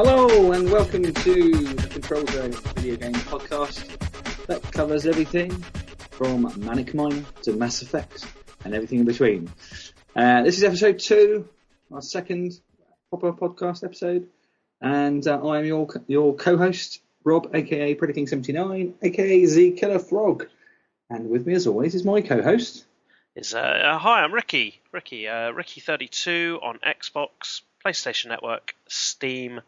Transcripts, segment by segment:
Hello and welcome to the Control Zone video game podcast that covers everything from Manic Mine to Mass Effect and everything in between. This is episode 2, our second proper podcast episode, and I am your co-host, Rob, aka Predaking79, aka Z Killer Frog, and with me as always is my co-host. Hi, I'm Ricky. Ricky32 on Xbox, PlayStation Network, Steam,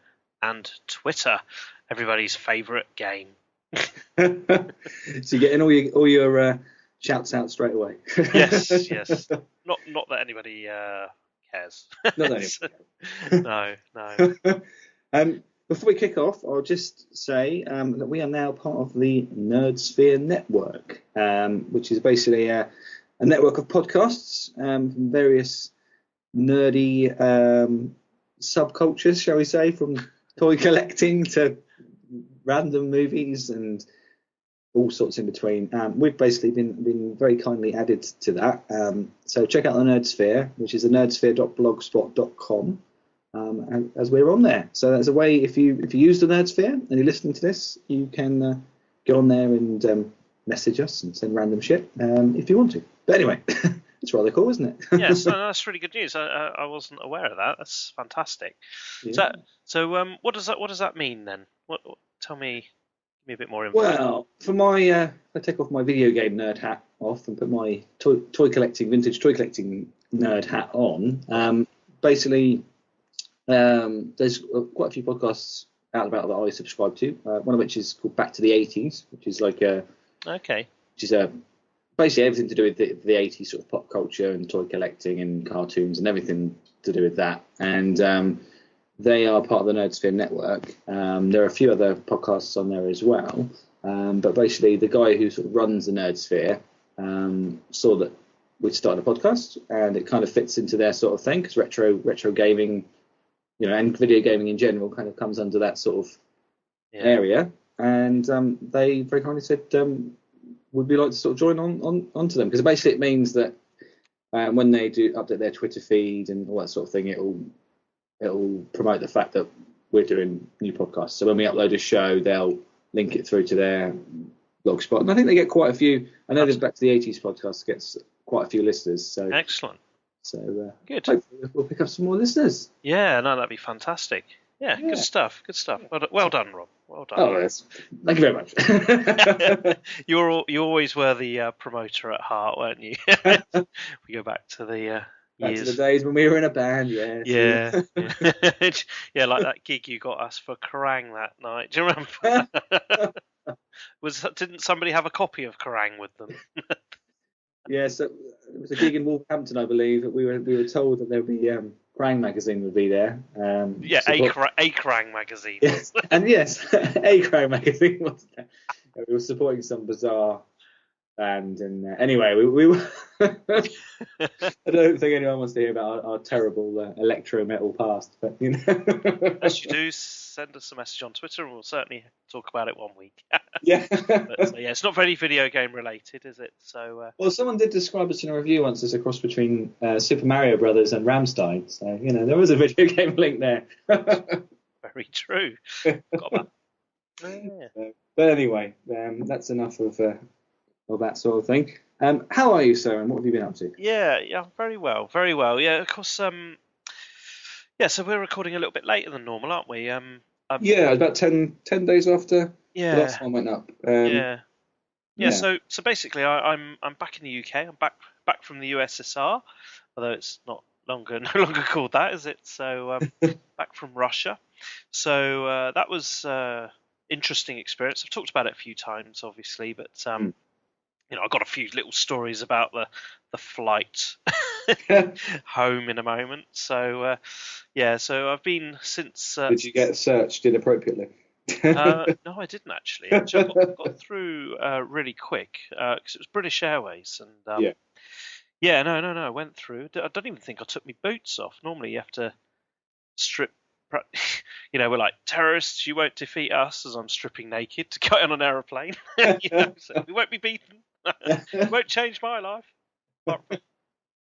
and Twitter. Everybody's favourite game. So you're getting all your shouts out straight away. Yes. Not that anybody cares. Not that anybody cares. No. Before we kick off, I'll just say that we are now part of the Nerdsphere Network, which is basically a network of podcasts from various nerdy subcultures, shall we say, from toy collecting to random movies and all sorts in between. We've basically been very kindly added to that. So check out the Nerdsphere, which is the nerdsphere.blogspot.com, as we're on there. So that's a way, if you use the Nerdsphere and you're listening to this, you can go on there and message us and send random shit if you want to. But anyway, it's rather cool, isn't it? Yes, no, that's really good news. I wasn't aware of that. That's fantastic. Yeah. So what does that mean then? Tell me, give me a bit more info. Well, for my, I take off my video game nerd hat off and put my vintage toy collecting nerd hat on. Basically, there's quite a few podcasts out and about that I subscribe to. One of which is called Back to the 80s, which is like basically everything to do with the 80s sort of pop culture and toy collecting and cartoons and everything to do with that. And they are part of the Nerdsphere Network. There are a few other podcasts on there as well. But basically the guy who sort of runs the Nerdsphere saw that we'd started a podcast and it kind of fits into their sort of thing because retro gaming, and video gaming in general kind of comes under that sort of area. And they very kindly said, would we like to sort of join onto them? Because basically it means that when they do update their Twitter feed and all that sort of thing, it'll promote the fact that we're doing new podcasts. So when we upload a show, they'll link it through to their blogspot. And I think they get quite a few. I know this Back to the 80s podcast gets quite a few listeners. So excellent. So good. Hopefully we'll pick up some more listeners. Yeah, no, that'd be fantastic. Yeah. Good stuff. Well done, Rob. Well done. Oh, yes. Thank you very much. You always were the promoter at heart, weren't you? We go back to the years. Back to the days when we were in a band, yes. Yeah. Yeah, like that gig you got us for Kerrang that night. Do you remember? Didn't somebody have a copy of Kerrang with them? Yeah, so it was a gig in Wolverhampton, I believe. We were told that there would be Kerrang magazine would be there. A Kerrang magazine. Yes, and yes, a Kerrang magazine was there. We were supporting some bizarre band, and anyway, we were. I don't think anyone wants to hear about our terrible electro metal past, but As you do, send us a message on Twitter, and we'll certainly talk about it one week. Yeah. But, it's not very video game related, is it? So. Well, someone did describe us in a review once as a cross between Super Mario Brothers and Rammstein, so there was a video game link there. Very true. Got that. Yeah. But anyway, that's enough of that sort of thing. How are you, sir, and what have you been up to? Yeah, very well. Yeah, of course. So we're recording a little bit later than normal, aren't we? About 10 days after the last one went up. Yeah. So basically, I'm back in the UK. I'm back from the USSR, although it's no longer called that, is it? So back from Russia. So that was interesting experience. I've talked about it a few times, obviously, but I've got a few little stories about the flight home in a moment. So so I've been since. Did you get searched inappropriately? No, I didn't actually. I got through really quick because it was British Airways, and no, I went through. I don't even think I took my boots off. Normally, you have to strip. We're like terrorists. You won't defeat us, as I'm stripping naked to get on an aeroplane. So we won't be beaten. It won't change my life.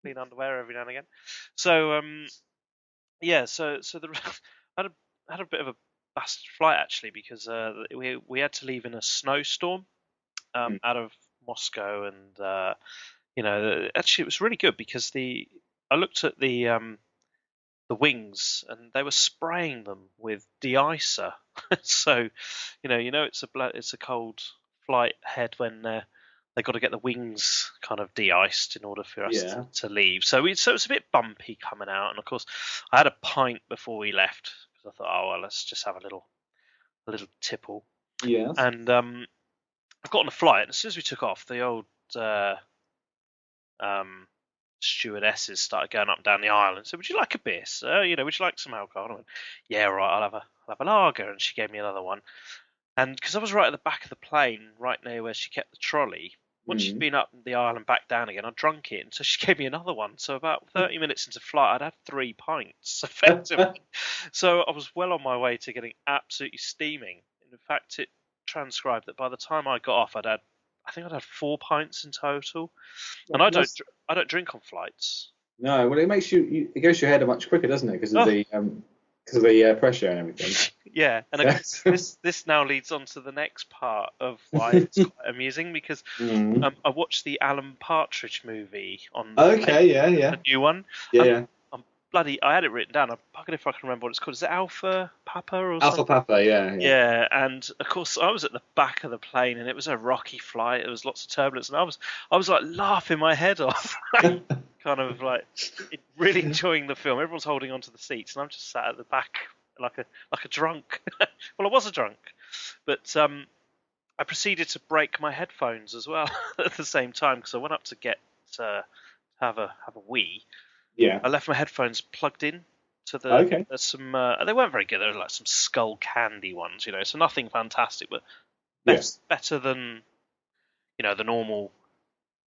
Clean underwear every now and again. So so I had a bit of a fast flight actually because we had to leave in a snowstorm out of Moscow, and actually it was really good because I looked at the wings and they were spraying them with de-icer. So it's a cold flight ahead when they got to get the wings kind of de-iced in order for us to leave. So it was a bit bumpy coming out, and of course I had a pint before we left because I thought, oh well, let's just have a little tipple. Yes. And I got on a flight, and as soon as we took off, the old stewardesses started going up and down the aisle and said, "Would you like a beer, sir? Would you like some alcohol?" And I went, "Yeah, right. I'll have a lager." And she gave me another one. And because I was right at the back of the plane, right near where she kept the trolley, once she'd been up the aisle and back down again, I drunk it, and so she gave me another one. So about 30 minutes into flight, I'd had 3 pints, effectively. So I was well on my way to getting absolutely steaming. In fact, it transcribed that by the time I got off, I think I'd had 4 pints in total. And I don't drink on flights. No, well, it makes it goes to your head much quicker, doesn't it? Because of the pressure and everything. Yeah, and this now leads on to the next part of why it's quite amusing because I watched the Alan Partridge movie on the new one. Yeah. I had it written down. I'm bugging if I can remember what it's called. Is it Alpha Papa or something? Alpha Papa, yeah. Yeah, and of course I was at the back of the plane, and it was a rocky flight. There was lots of turbulence, and I was like laughing my head off, kind of like really enjoying the film. Everyone's holding onto the seats, and I'm just sat at the back like a drunk. Well, I was a drunk, but I proceeded to break my headphones as well at the same time because I went up to get have a wee. Yeah. I left my headphones plugged in to the some. They weren't very good. They were like some Skull Candy ones, so nothing fantastic, but better than the normal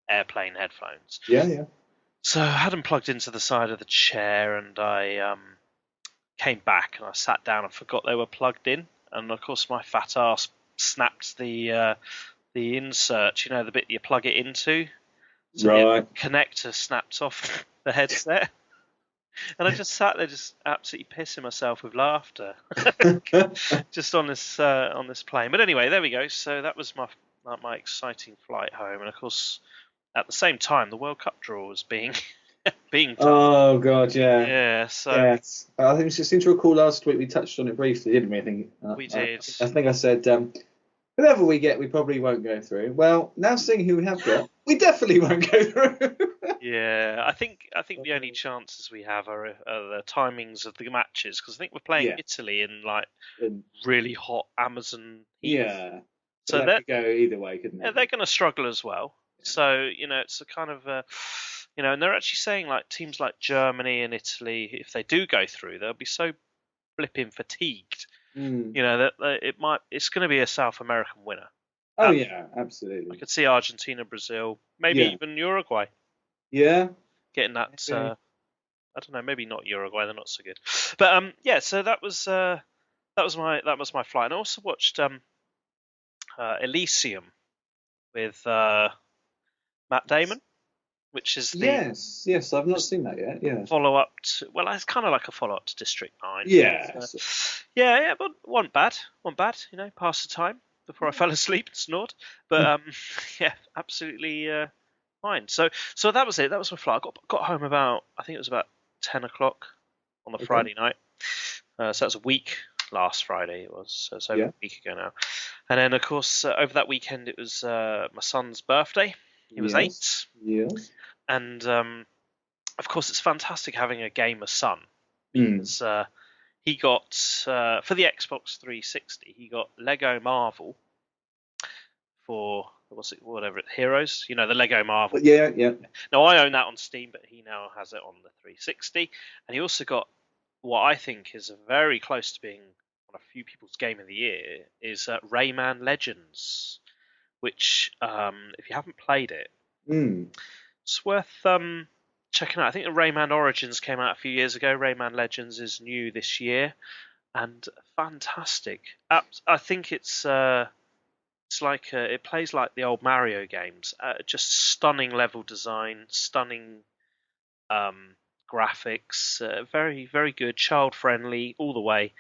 airplane headphones. Yeah. So I had them plugged into the side of the chair, and I came back and I sat down and forgot they were plugged in, and of course my fat ass snapped the insert, the bit you plug it into. So the connector snapped off the headset, and I just sat there, just absolutely pissing myself with laughter, just on this plane. But anyway, there we go. So that was my exciting flight home, and of course, at the same time, the World Cup draw was being done. Oh God, yeah. Yeah. So I think it seemed to recall last week we touched on it briefly, didn't we? I think we did. I think I said. Whoever we get, we probably won't go through. Well, now seeing who we have got, we definitely won't go through. Yeah, I think the only chances we have are the timings of the matches because I think we're playing Italy in like really hot Amazon heat. Yeah, so that could go either way, couldn't it? Yeah, they're going to struggle as well. So it's a kind of and they're actually saying like teams like Germany and Italy, if they do go through, they'll be so flipping fatigued. That it's going to be a South American winner. Oh yeah, absolutely. I could see Argentina, Brazil, maybe even Uruguay. Yeah, getting that. I don't know, maybe not Uruguay. They're not so good. But so that was my flight. And I also watched Elysium with Matt Damon, which is the yes. I've not seen that yet. Yeah. Follow up to it's kind of like a follow up to District 9. Yeah. But wasn't bad. Passed the time before I fell asleep and snored. But absolutely fine. So that was it. That was my flight. I got home about, I think it was about 10 o'clock on the Friday night. So that was a week. Last Friday it was. So a week ago now. And then of course over that weekend it was my son's birthday. He was 8. Yes. And of course it's fantastic having a gamer son because he got for the Xbox 360 he got Lego Marvel for Heroes, the Lego Marvel. Yeah. Now I own that on Steam, but he now has it on the 360, and he also got what I think is very close to being one of few people's game of the year is Rayman Legends, which if you haven't played it, it's worth checking out. I think the Rayman Origins came out a few years ago. Rayman Legends is new this year, and fantastic. I think it's like it plays like the old Mario games. Just stunning level design, stunning graphics, very very good, child friendly all the way.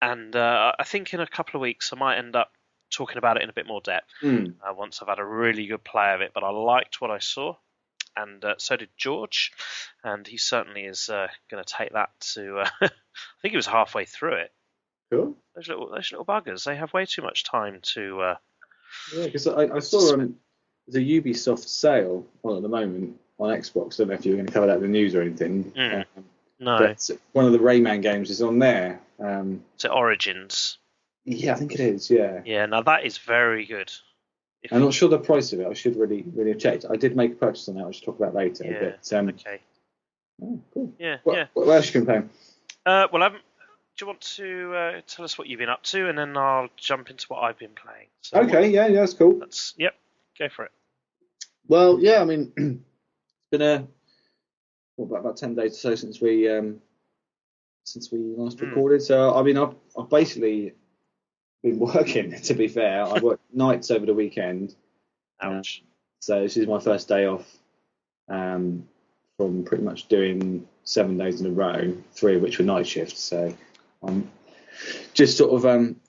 and I think in a couple of weeks I might end up talking about it in a bit more depth once I've had a really good play of it. But I liked what I saw, and so did George, and he certainly is going to take that to. I think he was halfway through it. Cool. Those little buggers, they have way too much time to. Yeah, because I saw there's a Ubisoft sale on at the moment on Xbox. I don't know if you were going to cover that in the news or anything. No. But one of the Rayman games is on there. Is it Origins? Yeah, I think it is. Yeah. Yeah. Now that is very good. I'm not sure the price of it. I should really have checked. I did make a purchase on that, which I'll talk about later. Yeah. But, okay. Oh, cool. Yeah. What else you can play? Well, do you want to tell us what you've been up to, and then I'll jump into what I've been playing. So okay. Yeah, that's cool. Yep. Go for it. Well, yeah. I mean, it's been about 10 days or so since we last recorded. So I mean, I've basically been working. To be fair, I worked nights over the weekend. Ouch. So this is my first day off from pretty much doing 7 days in a row, 3 of which were night shifts. So I'm just sort of having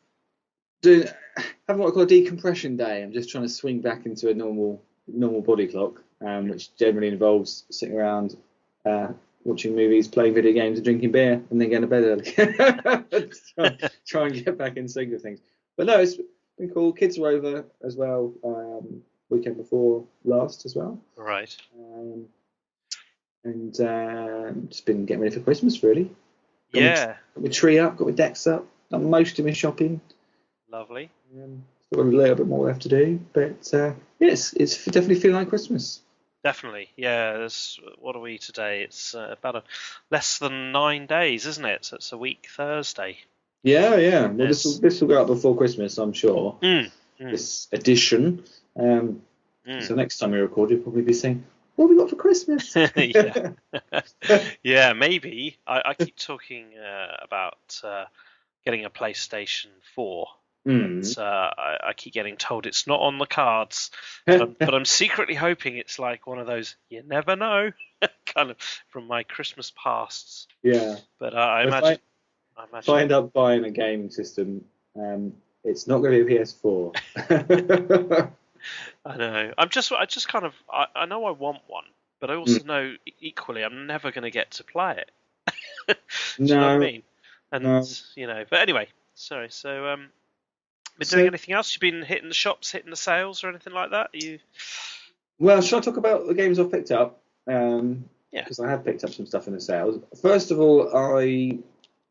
what I call a decompression day. I'm just trying to swing back into a normal body clock, which generally involves sitting around watching movies, playing video games, and drinking beer, and then going to bed early. try and get back in sync with things. But no, it's been cool. Kids are over as well. Weekend before last as well. Right. And just been getting ready for Christmas, really. Got my tree up, got my decks up, done most of my shopping. Lovely. Still got a little bit more left to do, but yes, it's definitely feeling like Christmas. Definitely, yeah. What are we today? It's about less than 9 days, isn't it? So it's a week Thursday. Yeah. Well, this will go out before Christmas, I'm sure. This edition. So next time we record, you'll probably be saying, "What have we got for Christmas?" Yeah, maybe. I keep talking about getting a PlayStation 4. But, I keep getting told it's not on the cards, but I'm secretly hoping it's like one of those you never know kind of from my Christmas pasts. Yeah, but I imagine if I end up buying a gaming system, it's not going to be a PS4. I know. I I know I want one, but I also know equally I'm never going to get to play it. Do you know what I mean? And but anyway, sorry. So been doing anything else? You've been hitting the shops, hitting the sales, or anything like that? Well, shall I talk about the games I've picked up? Because I have picked up some stuff in the sales. First of all, I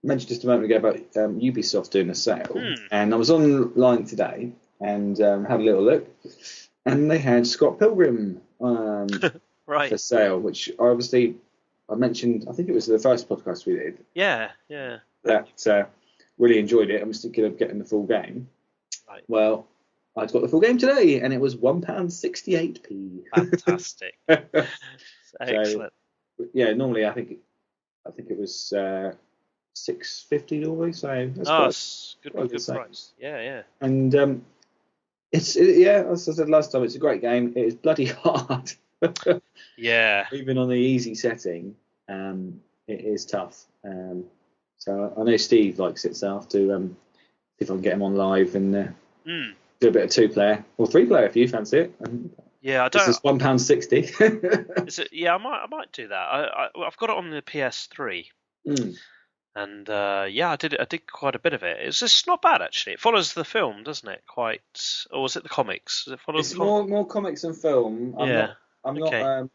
mentioned just a moment ago about Ubisoft doing a sale, and I was online today and had a little look, and they had Scott Pilgrim for sale, which obviously I mentioned. I think it was the first podcast we did. Yeah. That really enjoyed it. I was thinking of getting the full game. Right. Well, I got the full game today, and it was £1.68p. Fantastic. Excellent. So, yeah, normally I think it was £6.50 normally. So that's good price. Yeah. And as I said last time, it's a great game. It is bloody hard. Yeah. Even on the easy setting, it is tough. So I know Steve likes it, so I'll have to see if I can get him on live and do a bit of 2-player or 3-player if you fancy it. Yeah, I don't. This is £1.60. Is it? Yeah, I might do that. I've got it on the PS3, and I did quite a bit of it. It's just not bad actually. It follows the film, doesn't it? Quite, or was it the comics? Does it follow? It's more comics than film. I'm not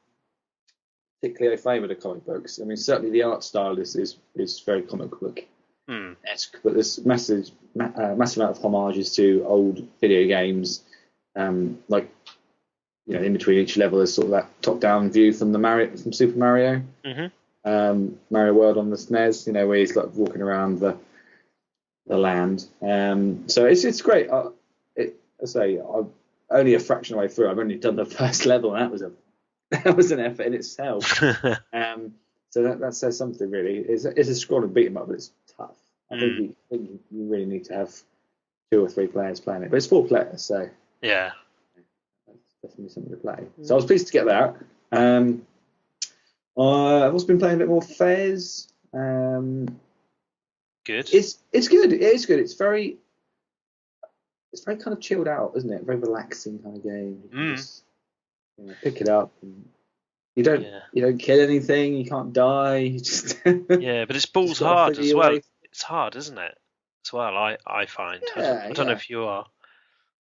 particularly a fan of the comic books. I mean, certainly the art style is very comic book-esque, but there's massive amount of homages to old video games. Like, in between each level is sort of that top-down view from Super Mario. Mario World on the SNES, where he's like walking around the land. So it's great. I say I'm only a fraction of the way through. I've only done the first level, and that was an effort in itself. So that says something really. It's a scroll and beat 'em up, but it's tough. I think you really need to have 2 or 3 players playing it, but it's 4 players, so yeah, that's definitely something to play. So I was pleased to get that. I've also been playing a bit more Fez. Good. It's good. It is good. It's very kind of chilled out, isn't it? Very relaxing kind of game. You can just pick it up. And you don't kill anything. You can't die. You just but it's balls hard as well. Way. It's hard, isn't it? As well, I find. Yeah, I don't know if you are.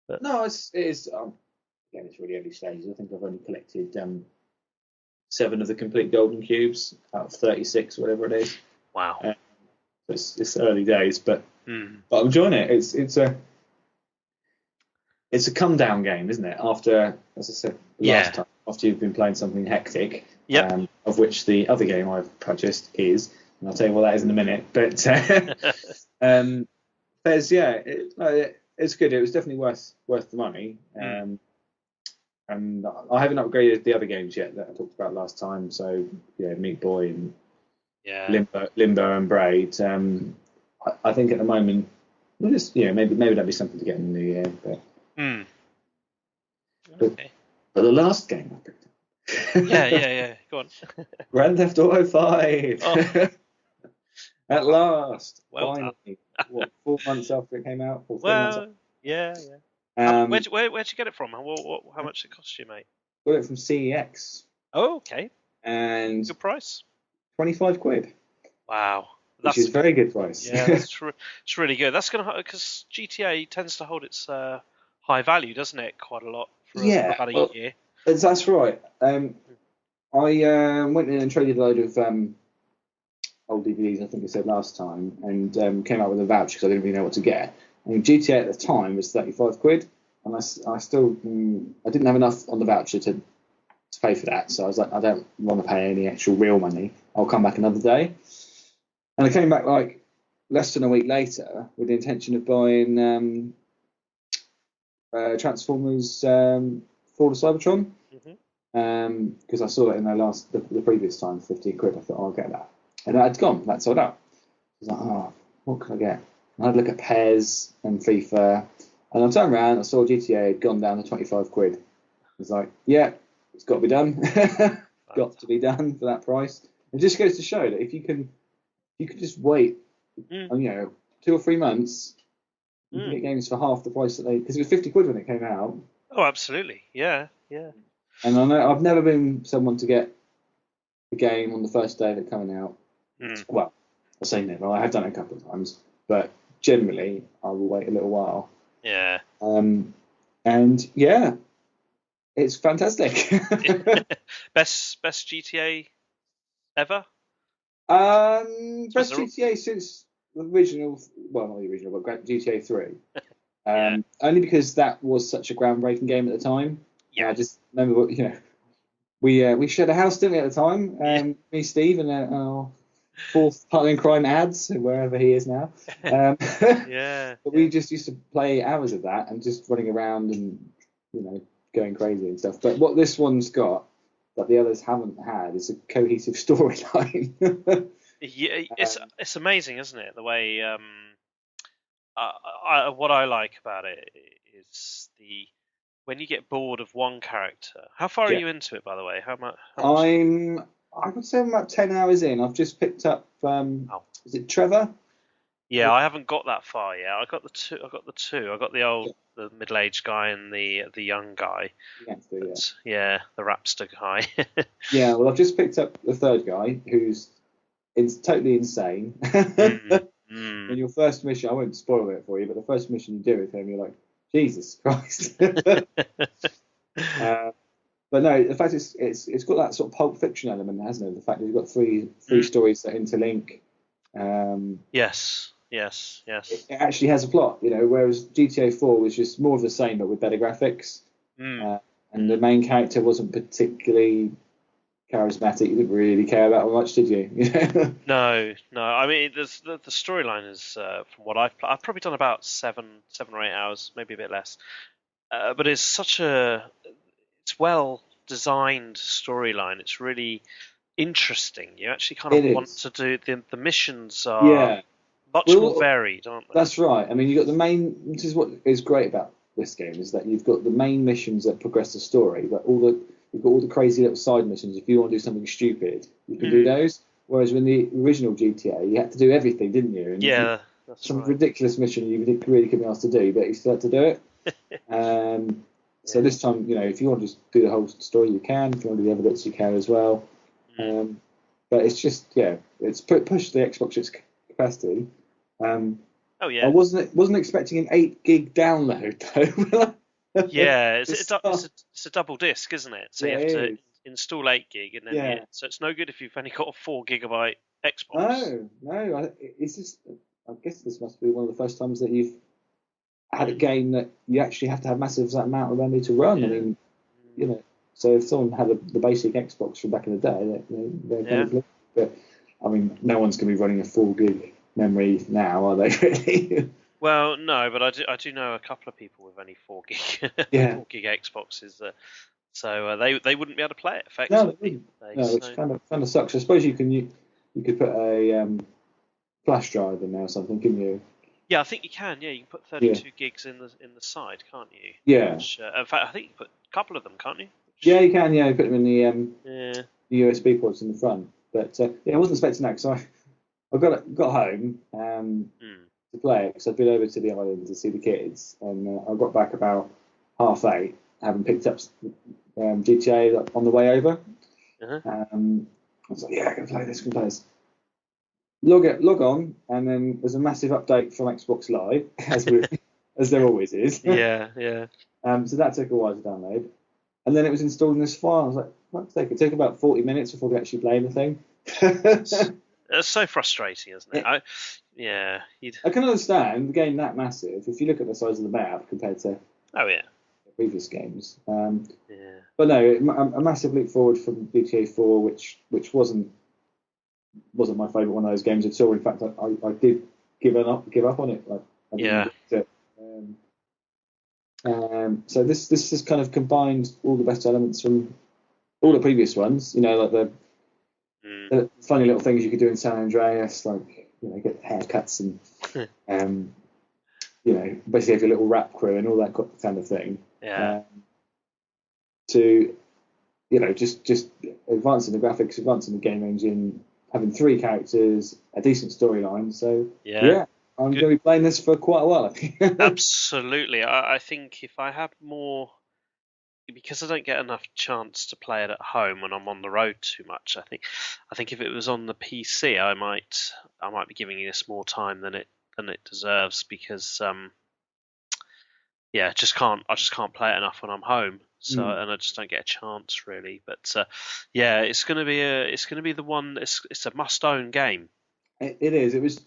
But... No, it is. Again, it's really early stages. I think I've only collected 7 of the complete golden cubes out of 36, whatever it is. Wow. It's early days, but I'm enjoying it. It's a come down game, isn't it? After, as I said last time, after you've been playing something hectic, of which the other game I've purchased is, and I'll tell you what that is in a minute. But it's good. It was definitely worth the money. And I haven't upgraded the other games yet that I talked about last time. So Meat Boy and Limbo and Braid. I think at the moment we'll just maybe that'd be something to get in the new year. But the last game I picked up. yeah. Go on. Grand Theft Auto 5. Oh. At last. Well finally. What, 4 months after it came out? 3 months after? Yeah. Where'd you get it from? How much did it cost you, mate? Got it from CEX. Oh, okay. And good price. £25. Wow. Which is a very good price. Yeah, it's really good. That's because GTA tends to hold its high value, doesn't it? Quite a lot for about a year. That's right. I went in and traded a load of old DVDs, I think I said last time, and came out with a voucher because I didn't really know what to get. And GTA at the time was £35, and I still I didn't have enough on the voucher to pay for that. So I was like, I don't want to pay any actual real money. I'll come back another day. And I came back like less than a week later with the intention of buying Transformers Fall of Cybertron, because I saw it in the previous time, £15. I thought, I'll get that, and it's gone. That sold out. I was like, what can I get? And I'd look at PES and FIFA, and I turned around, I saw GTA had gone down to £25. I was like, yeah, it's got to be done. Got to be done for that price. It just goes to show that if you can just wait, 2 or 3 months, you can get games for half the price that because it was £50 when it came out. Oh, absolutely, yeah. And I know I've never been someone to get a game on the first day of it coming out. Well, I say never. I have done it a couple of times, but generally I will wait a little while. Yeah. And yeah, it's fantastic. Best GTA ever? Best GTA since the original, well, not the original, but GTA 3. Only because that was such a groundbreaking game at the time. Yeah. I just remember, we shared a house, didn't we, at the time? Me, Steve, and our fourth partner in crime, Ads, wherever he is now. But we just used to play hours of that and just running around and, going crazy and stuff. But what this one's got that the others haven't had is a cohesive storyline. It's amazing, isn't it? The way what I like about it is when you get bored of one character. How far are you into it, by the way? How much? I would say I'm about 10 hours in. I've just picked up. Is it Trevor? Yeah, I haven't got that far yet. I got the two. I got the middle-aged guy and the young guy. The rapster guy. Yeah, well, I've just picked up the third guy, who's totally insane. In your first mission, I won't spoil it for you, but the first mission you do with him, you're like, Jesus Christ. But no, the fact it's got that sort of Pulp Fiction element, hasn't it? The fact that you've got three stories that interlink. Yes. It actually has a plot, whereas GTA 4 was just more of the same, but with better graphics. And the main character wasn't particularly charismatic. You didn't really care about it much, did you? No. I mean, the storyline is, from what I've probably done about 7 or 8 hours, maybe a bit less. But it's it's well designed storyline. It's really interesting. You actually kind of want to do the missions are much more varied, aren't they? That's right. I mean, you got the main. This is what is great about this game is that you've got the main missions that progress the story, but you've got all the crazy little side missions. If you want to do something stupid, you can do those. Whereas when the original GTA, you had to do everything, didn't you? And Yeah, that's some right. ridiculous mission you really couldn't be asked to do, but you still had to do it. So this time, if you want to just do the whole story, you can. If you want to do the other bits, you can as well. But it's just, it's pushed the Xbox to its capacity. Oh yeah. I wasn't expecting an 8 gig download though. Yeah, it's a double disc, isn't it? So you have to install 8 gig, and then so it's no good if you've only got a 4 gigabyte Xbox. No. It's just, I guess this must be one of the first times that you've had a game that you actually have to have massive amount of memory to run. Yeah. I mean, so if someone had the basic Xbox from back in the day, they're going to. But I mean, no one's going to be running a 4 gig memory now, are they? Really? Well, no, but I do know a couple of people with only 4 gig 4 gig Xboxes, so they wouldn't be able to play it effectively. No, which kind of sucks. I suppose you could put a flash drive in there or something, couldn't you? Yeah, I think you can. Yeah, you can put 32 gigs in the side, can't you? Yeah. Which, in fact, I think you can put a couple of them, can't you? Yeah, you can. Yeah, put them in the USB ports in the front. But I wasn't expecting that, because I got home to play it, because I'd been over to the island to see the kids, and I got back about 8:30, having picked up GTA on the way over. I was like, I can play this. Log on, and then there's a massive update from Xbox Live, as there always is. Yeah. So that took a while to download, and then it was installed in this file. I was like, what's it took about 40 minutes before they actually played the thing. It's so frustrating, isn't it? I can understand the game that massive. If you look at the size of the map compared to previous games, but no, a massive leap forward from GTA 4, which wasn't my favourite one of those games at all. In fact, I did give up on it. I didn't get it. So this has kind of combined all the best elements from all the previous ones. Like the funny little things you could do in San Andreas, like get haircuts and basically have your little rap crew and all that kind of thing. Yeah. To just advancing the graphics, advancing the game engine, having 3 characters, a decent storyline. So I'm going to be playing this for quite a while, I think. Absolutely. I think if I had more, because I don't get enough chance to play it at home when I'm on the road too much, I think if it was on the PC, I might be giving this more time than it deserves, because I just can't play it enough when I'm home. So and I just don't get a chance really. But it's going to be the one. It's a must-own game. It is. It was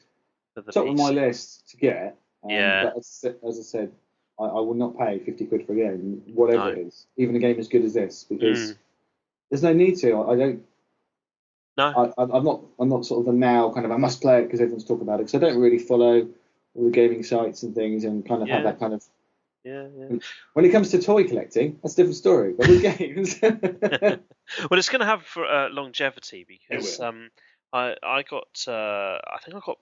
top of my list to get. But as I said, I will not pay 50 quid for a game, whatever it is, even a game as good as this, because there's no need to. I don't. No. I'm not sort of the now kind of I must play it because everyone's talking about it, because I don't really follow all the gaming sites and things and kind of have that kind of. Yeah. When it comes to toy collecting, that's a different story. But with games, well, it's going to have longevity, because I think I got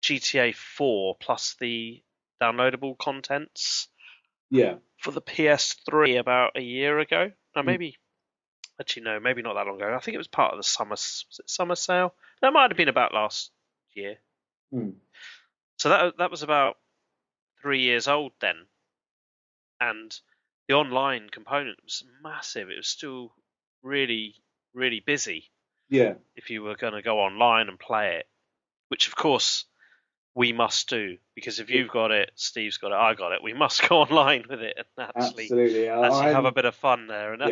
GTA 4 plus the downloadable contents. Yeah. For the PS3 about a year ago. No, maybe. Actually, no, maybe not that long ago. I think it was part of the summer sale. That might have been about last year. So that was about 3 years old then. And the online component was massive. It was still really, really busy. Yeah. If you were going to go online and play it, which of course we must do, because if you've got it, Steve's got it, I got it, we must go online with it and actually have a bit of fun there. And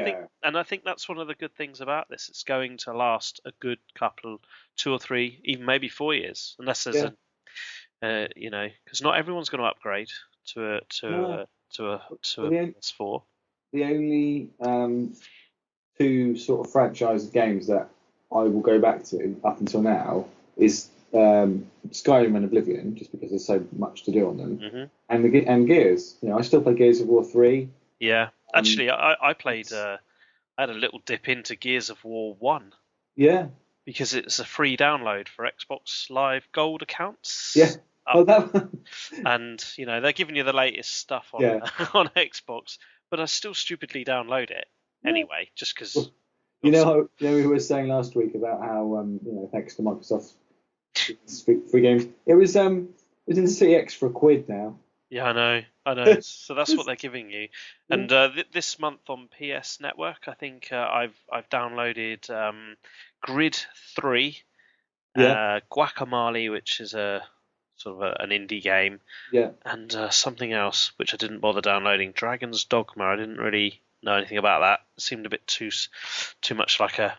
I think that's one of the good things about this. It's going to last a good couple, 2 or 3, even maybe 4 years, unless there's because not everyone's going to upgrade to a PS4. The only 2 sort of franchise games that I will go back to up until now is Skyrim and Oblivion, just because there's so much to do on them, and Gears. I still play Gears of War 3. Yeah, actually, I played. I had a little dip into Gears of War 1. Yeah, because it's a free download for Xbox Live Gold accounts. Yeah. And they're giving you the latest stuff on on Xbox, but I still stupidly download it anyway, just because. We were saying last week about how thanks to Microsoft free games. It was in CX for £1 now. Yeah, I know. So that's what they're giving you. And this month on PS Network, I think I've downloaded Grid 3, Guacamole, which is a sort of an indie game, and something else which I didn't bother downloading. Dragon's Dogma. I didn't really know anything about that. It seemed a bit too much like a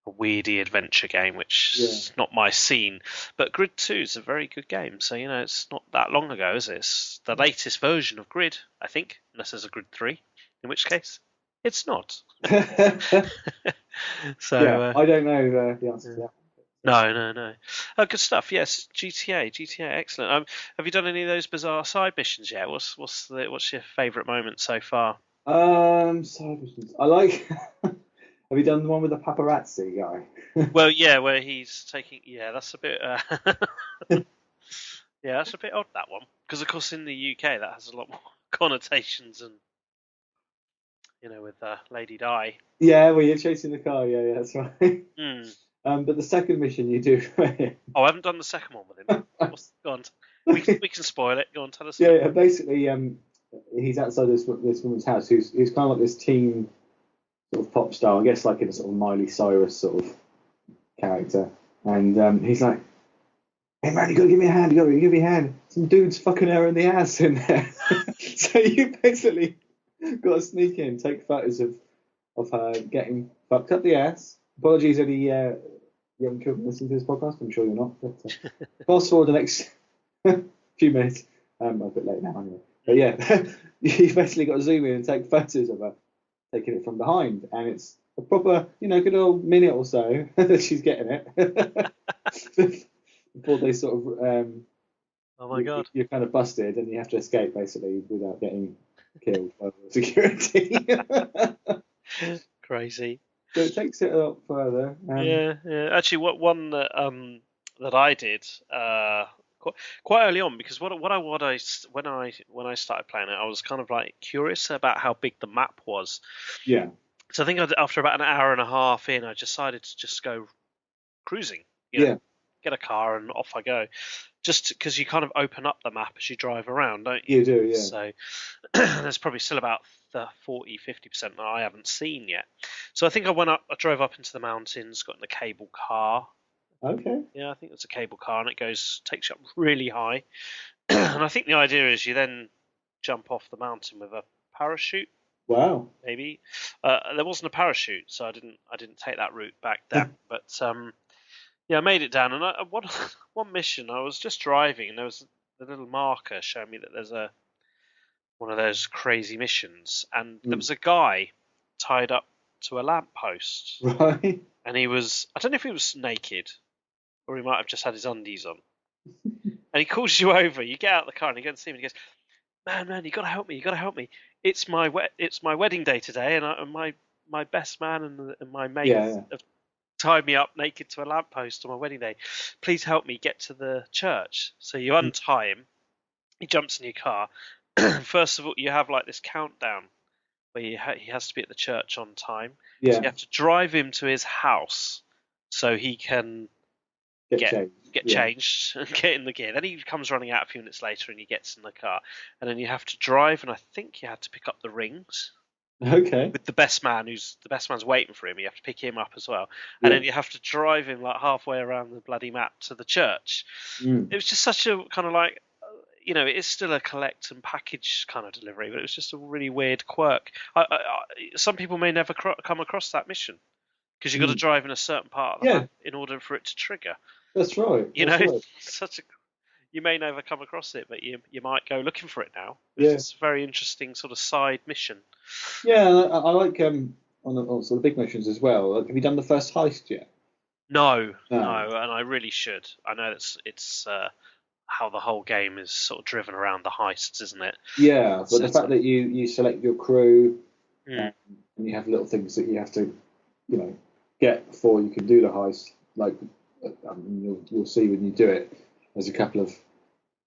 weirdy adventure game, which is not my scene. But Grid 2 is a very good game, so it's not that long ago, is it? It's the latest version of Grid, I think, unless there's a Grid 3, in which case it's not. So I don't know the answer to that. No. Oh, good stuff. Yes, GTA, excellent. Have you done any of those bizarre side missions yet? What's your favourite moment so far? Side missions. I like. Have you done the one with the paparazzi guy? Well, yeah, where he's taking. Yeah, that's a bit. Yeah, that's a bit odd, that one, because of course in the UK that has a lot more connotations and with Lady Di. Yeah, well, you're chasing the car. Yeah, that's right. But the second mission you do. Oh, I haven't done the second one with him. Go on. We can spoil it. Go on, tell us. Yeah, basically, he's outside this woman's house who's kind of like this teen sort of pop star, I guess, like in a sort of Miley Cyrus sort of character. And he's like, "Hey man, you gotta give me a hand. You gotta give me a hand. Some dude's fucking her in the ass in there." So you basically got to sneak in, take photos of her getting fucked up the ass. Apologies, any young children listening to this podcast. I'm sure you're not. But fast forward the next few minutes. I'm a bit late now anyway. But yeah, you basically got to zoom in and take photos of her taking it from behind, and it's a proper, good old minute or so that she's getting it before they sort of. Oh my god! You're kind of busted, and you have to escape basically without getting killed by security. Crazy. So it takes it a lot further. Yeah. Actually, one that I did quite early on, because when I started playing it, I was kind of like curious about how big the map was. Yeah. So I think after about an hour and a half in, I decided to just go cruising. Get a car and off I go. Just because you kind of open up the map as you drive around, don't you? You do, yeah. So there's probably still about the 40-50% that I haven't seen yet. So I think I drove up into the mountains, got in the cable car. Okay. Yeah, I think it's a cable car, and it takes you up really high. And I think the idea is you then jump off the mountain with a parachute. Wow. Maybe there wasn't a parachute, so I didn't take that route back then. But I made it down, and one mission I was just driving, and there was the little marker showing me that there's one of those crazy missions, and there was a guy tied up to a lamppost. Right. And I don't know if he was naked, or he might have just had his undies on. And he calls you over. You get out of the car and you go to see him. And he goes, "Man, you gotta help me. It's my wedding day today, and my best man and my mate have tied me up naked to a lamppost on my wedding day. Please help me get to the church." So you untie him. He jumps in your car. First of all, you have like this countdown where he has to be at the church on time. Yeah. So you have to drive him to his house so he can get changed and get in the gear. Then he comes running out a few minutes later and he gets in the car. And then you have to drive, and I think you had to pick up the rings. Okay. With the best man's waiting for him. You have to pick him up as well. And then you have to drive him like halfway around the bloody map to the church. It was just such a kind of like, it is still a collect and package kind of delivery, but it was just a really weird quirk. Some people may never come across that mission because you've got to drive in a certain part of the map in order for it to trigger. That's right. You may never come across it, but you might go looking for it now. It's a very interesting sort of side mission. Yeah, I like on sort of big missions as well. Like, have you done the first heist yet? No, and I really should. I know it's how the whole game is sort of driven around the heists, isn't it? Yeah, but the fact that you select your crew and you have little things that you have to, get before you can do the heist. Like you'll see when you do it, there's a couple of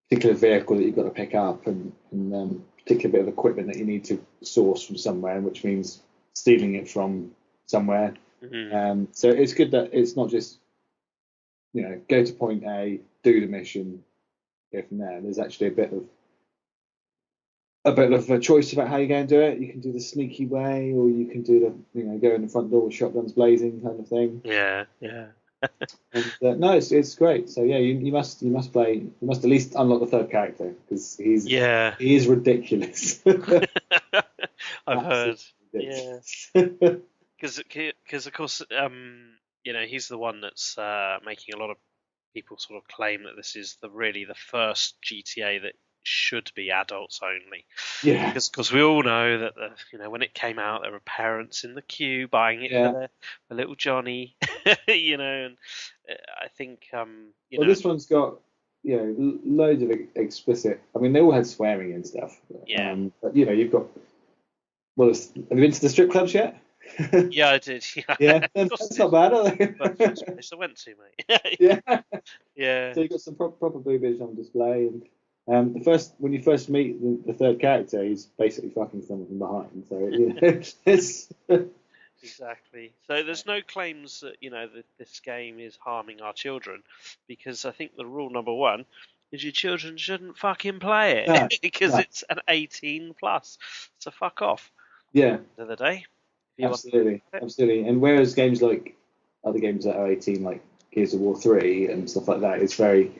particular vehicle that you've got to pick up and particular bit of equipment that you need to source from somewhere, which means stealing it from somewhere. Mm-hmm. So it's good that it's not just, go to point A, do the mission, go from there. There's actually a bit of a choice about how you're going to do it. You can do the sneaky way, or you can do go in the front door with shotguns blazing kind of thing. Yeah. And no, it's great. So yeah, you must at least unlock the third character because he is ridiculous. I've heard. Ridiculous. Yeah. Because of course, he's the one that's making a lot of people sort of claim that this is really the first GTA that should be adults only. Yeah. Because we all know that when it came out, there were parents in the queue buying it for little Johnny. And I think this one's got loads of explicit. I mean, they all had swearing and stuff. Yeah. But you've got. Well, have you been to the strip clubs yet? Yeah, I did. Yeah, that's not bad, are they? First place I went to, mate. Yeah. Yeah. So you've got some proper boobies on display, and when you first meet the third character, he's basically fucking someone from behind. So it's exactly. So there's no claims that that this game is harming our children, because I think the rule number one is your children shouldn't fucking play it because it's an 18 plus. So fuck off. Yeah. End of the day. Absolutely. And whereas games like other games that are 18, like Gears of War 3 and stuff like that, it's very,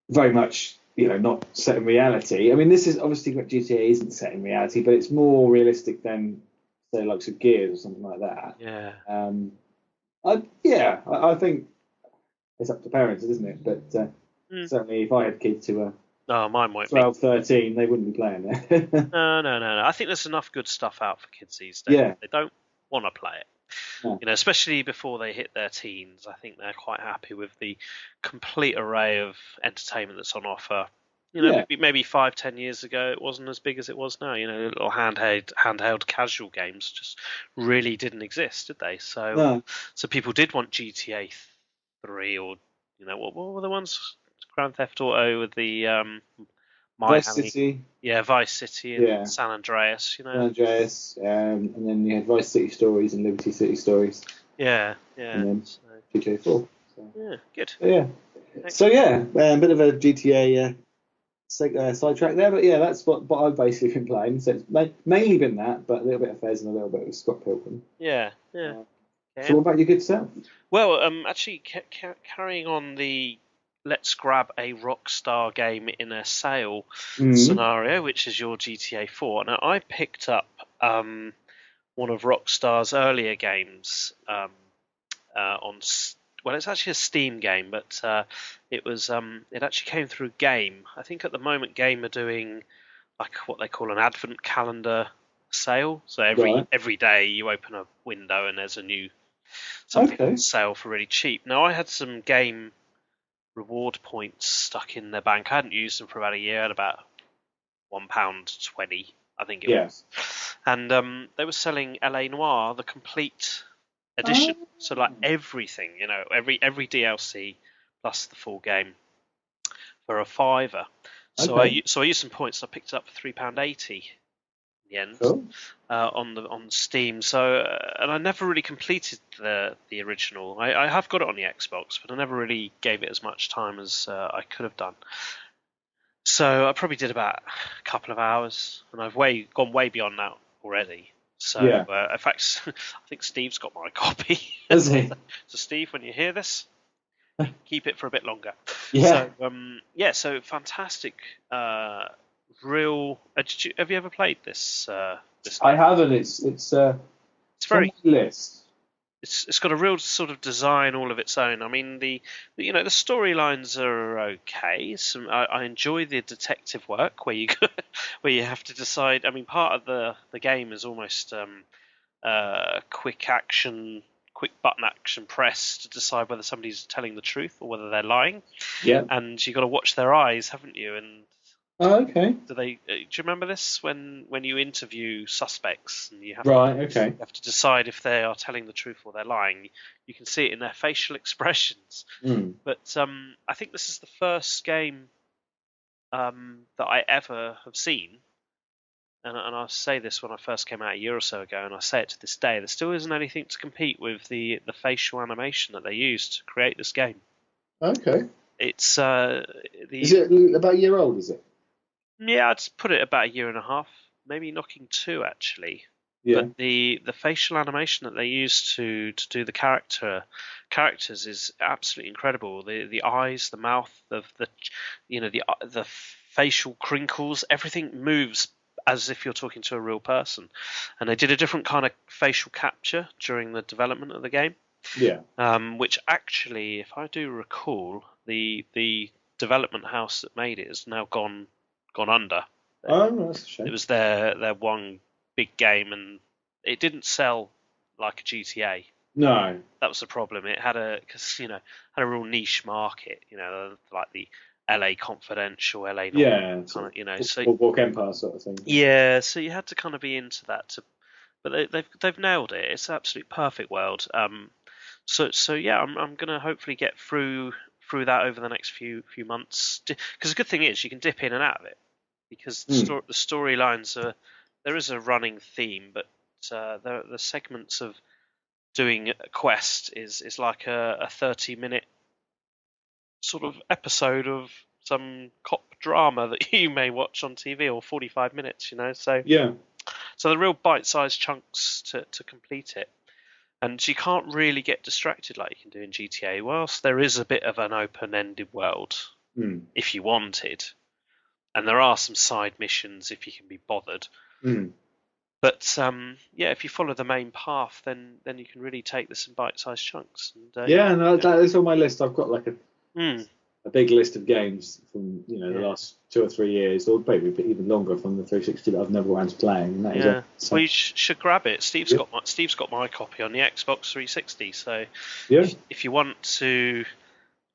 very much not set in reality. I mean, this is obviously GTA isn't set in reality, but it's more realistic than say like some Gears or something like that. Yeah. I think it's up to parents, isn't it? But certainly, if I had kids who were mine won't 12, 13, they wouldn't be playing it. No. I think there's enough good stuff out for kids these days. Yeah. They don't want to play it. No. Especially before they hit their teens. I think they're quite happy with the complete array of entertainment that's on offer. Maybe 5-10 years ago it wasn't as big as it was now. Little handheld casual games just really didn't exist, did they? So people did want GTA 3 or what were the ones? Grand Theft Auto with the Vice City. Yeah, Vice City and San Andreas. San Andreas, and then you had Vice City Stories and Liberty City Stories. Yeah. And then GTA 4. So. Yeah, good. A bit of a GTA sidetrack there, but yeah, that's what I've basically been playing. So it's mainly been that, but a little bit of Fez and a little bit of Scott Pilgrim. Yeah. So what about your good self? Well, actually, carrying on the let's grab a Rockstar game in a sale scenario, which is your GTA 4. Now, I picked up one of Rockstar's earlier games on. Well, it's actually a Steam game, but it actually came through Game. I think at the moment Game are doing like what they call an advent calendar sale. So every day you open a window and there's something on sale for really cheap. Now I had some Game reward points stuck in their bank. I hadn't used them for about a year. I had about £1.20, I think it was. And they were selling LA Noire, the complete edition. So like everything, every DLC plus the full game for a £5. So I used some points. I picked it up for £3.80 in the end. Cool. On Steam. So and I never really completed the original. I have got it on the Xbox, but I never really gave it as much time as I could have done. So I probably did about a couple of hours, and I've gone way beyond that already. So in fact, I think Steve's got my copy. Has he? So Steve, when you hear this, keep it for a bit longer. Yeah. So so fantastic. Real. Have you ever played this? I haven't. It's very on my list. It's got a real sort of design all of its own. I mean, the storylines are okay. I enjoy the detective work where you have to decide. I mean, part of the game is almost quick button action press to decide whether somebody's telling the truth or whether they're lying. Yeah. And you've got to watch their eyes, haven't you? And okay. do you remember this when you interview suspects and you have you have to decide if they are telling the truth or they're lying? You can see it in their facial expressions. But I think this is the first game that I ever have seen and I say this when I first came out a year or so ago, and I say it to this day, there still isn't anything to compete with the facial animation that they used to create this game. Okay. It's Is it about a year old? Is it? Yeah, I'd put it about a year and a half, maybe knocking 2 actually. Yeah. But the facial animation that they use to do the characters is absolutely incredible. The eyes, the mouth, the facial crinkles, everything moves as if you're talking to a real person. And they did a different kind of facial capture during the development of the game. Yeah. Which actually, if I do recall, the development house that made it has now gone under. Oh, that's a shame. It was their one big game, and it didn't sell like a GTA. No. That was the problem. It had a real niche market. Like the LA Confidential, LA Not, Yeah. kind of, so Boardwalk Empire sort of thing. yeah. So you had to kind of be into that. But they've nailed it. It's an absolute perfect world. So yeah, I'm gonna hopefully get through that over the next few months. Because the good thing is you can dip in and out of it. Because the storylines there is a running theme, but the segments of doing a quest is like a 30-minute sort of episode of some cop drama that you may watch on TV, or 45 minutes, so yeah. So the real bite-sized chunks to complete it. And you can't really get distracted like you can do in GTA, whilst there is a bit of an open-ended world if you wanted. And there are some side missions if you can be bothered. But if you follow the main path, then you can really take this in bite-sized chunks. And, that is on my list. I've got like a big list of games from the last 2 or 3 years, or maybe even longer, from the 360 that I've never got around to playing. And that is it. So. Well, you should grab it. Steve's got my copy on the Xbox 360. So if you want to,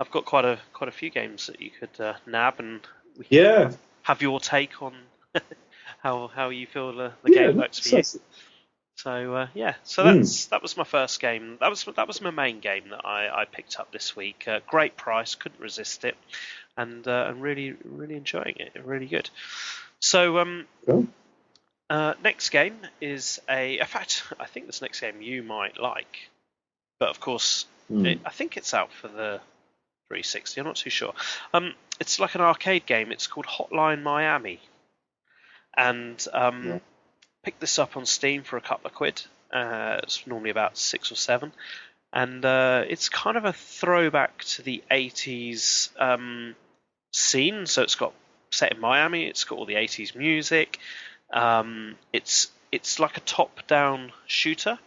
I've got quite a few games that you could nab, and we can have your take on how you feel the game works for you. So that was my first game. That was my main game that I picked up this week. Great price, couldn't resist it, and really enjoying it. Really good. So next game is in fact, I think this next game you might like, but of course I think it's out for the 360. I'm not too sure. It's like an arcade game. It's called Hotline Miami, and picked this up on Steam for a couple of quid. It's normally about 6 or 7, and it's kind of a throwback to the 80s scene. So it's got set in Miami. It's got all the 80s music. It's like a top-down shooter.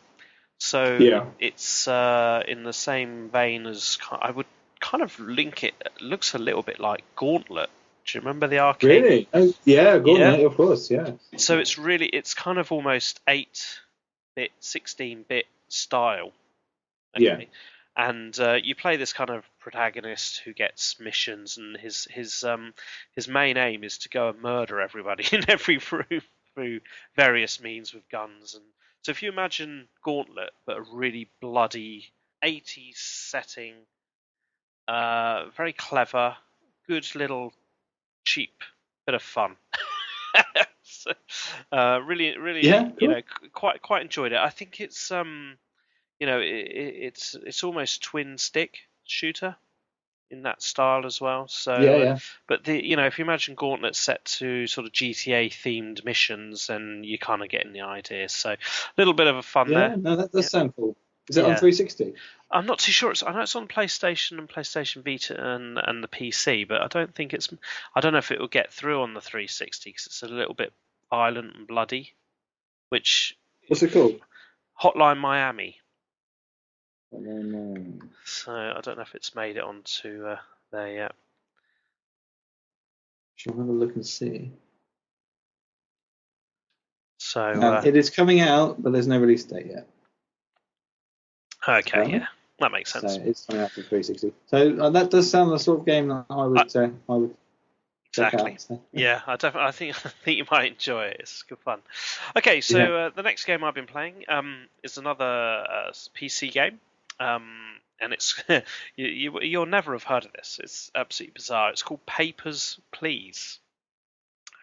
So it's in the same vein as, I would kind of link it. It looks a little bit like Gauntlet. Do you remember the arcade? Really? Oh, yeah, Gauntlet, of course, yeah. So it's kind of almost 8-bit, 16-bit style. Okay? Yeah. And you play this kind of protagonist who gets missions, and his main aim is to go and murder everybody in every room through various means with guns. And so if you imagine Gauntlet, but a really bloody 80s setting, very clever, good little cheap bit of fun. So, really, cool. quite enjoyed it. I think it's it's almost twin stick shooter in that style as well. So but if you imagine Gauntlet set to sort of GTA themed missions, then you're kind of getting the idea. So a little bit of a fun there. No, that does sound cool. Is it on 360? I'm not too sure. I know it's on PlayStation and PlayStation Vita and the PC, but I don't know if it will get through on the 360 because it's a little bit violent and bloody. What's it called? Hotline Miami. So I don't know if it's made it onto there yet. Shall I have a look and see? So it is coming out, but there's no release date yet. Okay, that makes sense. So it's coming out for 360. So that does sound the sort of game that I would exactly. Check out, so. Yeah, I think you might enjoy it. It's good fun. Okay, so the next game I've been playing is another PC game, and it's you'll never have heard of this. It's absolutely bizarre. It's called Papers, Please.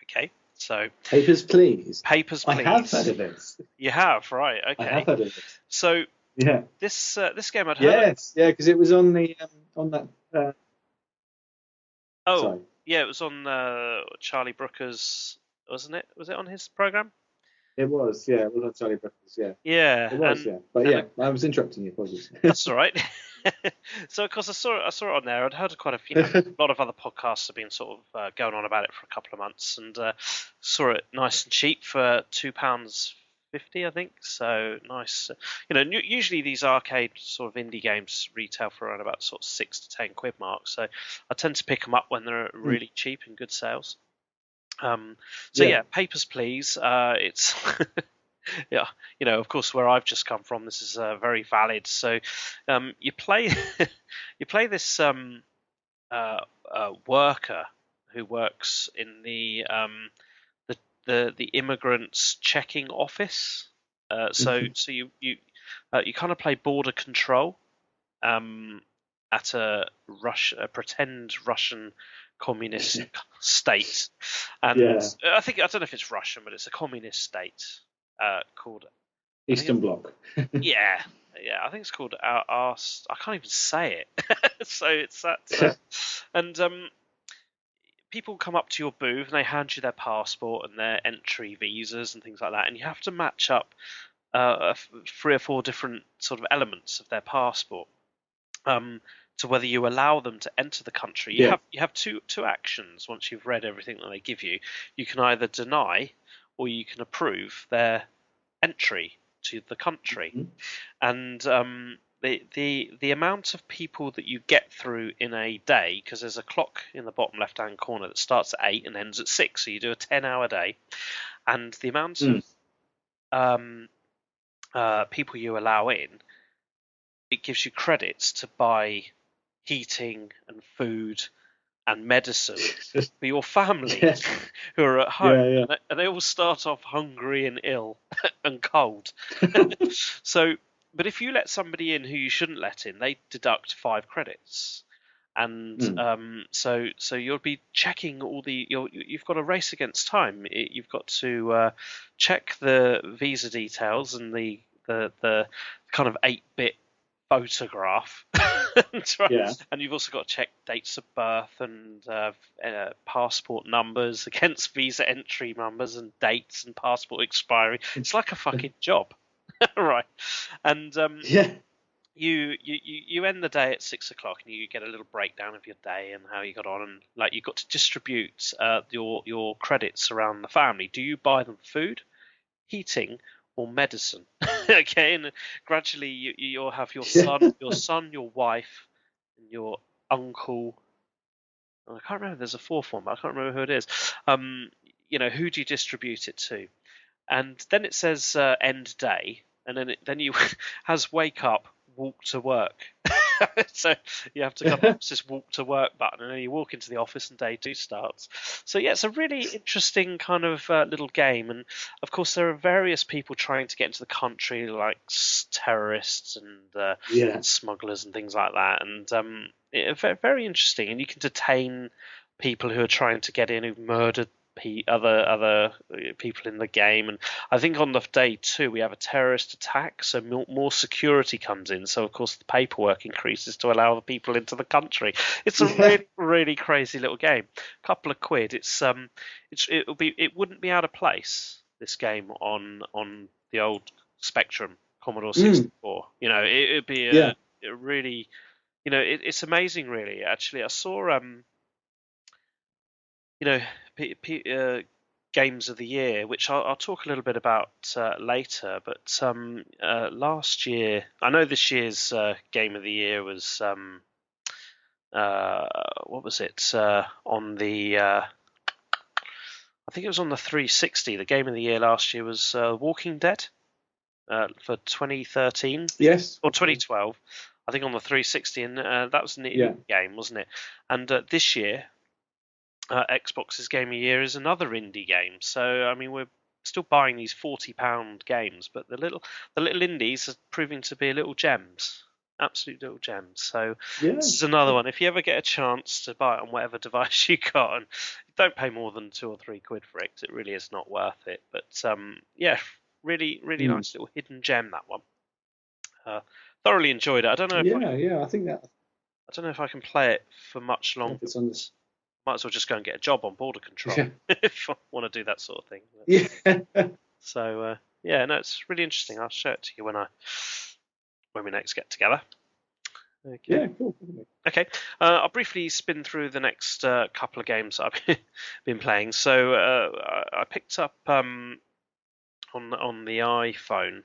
Okay, So Papers, Please. Papers, Please. I have heard of this. You have, right? Okay. I have heard of this. So Yeah. this game I'd heard. Yes, yeah, because it was on the on that. Sorry. Yeah, it was on Charlie Brooker's, wasn't it? Was it on his program? It was, yeah, it was on Charlie Brooker's, yeah. Yeah, It was, yeah. But yeah, I was interrupting you, apologies. That's all right. So of course I saw it on there. I'd heard quite a lot of other podcasts have been sort of going on about it for a couple of months, and saw it nice and cheap for £2.50, I think. So nice. Usually these arcade sort of indie games retail for around about sort of £6 to £10 mark. So I tend to pick them up when they're really cheap and good sales. Papers, Please. It's yeah, of course, where I've just come from, this is very valid. So you play you play this worker who works in the immigrants checking office. So you kind of play border control at a pretend Russian communist state, and I don't know if it's Russian, but it's a communist state called Eastern Bloc. yeah, I think it's called I can't even say it. So it's that, and people come up to your booth and they hand you their passport and their entry visas and things like that, and you have to match up 3 or 4 different sort of elements of their passport to whether you allow them to enter the country. You have two actions once you've read everything that they give you. You can either deny or you can approve their entry to the country. Mm-hmm. And the amount of people that you get through in a day, because there's a clock in the bottom left-hand corner that starts at 8 and ends at 6, so you do a 10-hour day, and the amount of people you allow in, it gives you credits to buy heating and food and medicine for your family who are at home, and they all start off hungry and ill and cold. But if you let somebody in who you shouldn't let in, they deduct 5 credits, and so you'll be checking all the. You've got a race against time. You've got to check the visa details and the kind of 8-bit photograph. And you've also got to check dates of birth and passport numbers against visa entry numbers and dates and passport expiry. It's like a fucking job. Right. And you end the day at 6 o'clock and you get a little breakdown of your day and how you got on, and like you've got to distribute your credits around the family. Do you buy them food, heating, or medicine? Okay, and gradually you'll have your son, your wife, and your uncle. I can't remember. There's a 4th one, but I can't remember who it is. Who do you distribute it to? And then it says end day, and then you has wake up, walk to work. So you have to kind of this walk to work button, and then you walk into the office and day 2 starts. So yeah, it's a really interesting kind of little game, and of course there are various people trying to get into the country, like terrorists and smugglers and things like that, and very, very interesting. And you can detain people who are trying to get in, who've murdered other people in the game. And I think on the day 2 we have a terrorist attack, so more security comes in, so of course the paperwork increases to allow the people into the country. It's a really, really crazy little game. A couple of quid. It wouldn't be out of place, this game, on the old Spectrum Commodore 64. It'd be a really, it's amazing, really. Actually, I saw games of the year, which I'll talk a little bit about later. But last year, I know this year's game of the year was what was it? On the I think it was on the 360. The game of the year last year was Walking Dead for 2013. Yes. Or 2012. I think on the 360, and that was an indie game, wasn't it? And this year, Xbox's Game of the Year is another indie game. So I mean, we're still buying these £40 games, but the little indies are proving to be little gems. absolute little gems. So Yeah. this is another one. If you ever get a chance to buy it on whatever device you got, and don't pay more than £2 or £3 for it, 'cause it really is not worth it. But yeah, really nice little hidden gem, that one. Thoroughly enjoyed it. I don't know if I think that. I don't know if I can play it for much longer. If it's on this. Might as well just go and get a job on border control if I want to do that sort of thing. Yeah. So yeah, no, it's really interesting. I'll show it to you when we next get together. Okay. Yeah, cool. Okay, I'll briefly spin through the next couple of games that I've been playing. So I picked up on the iPhone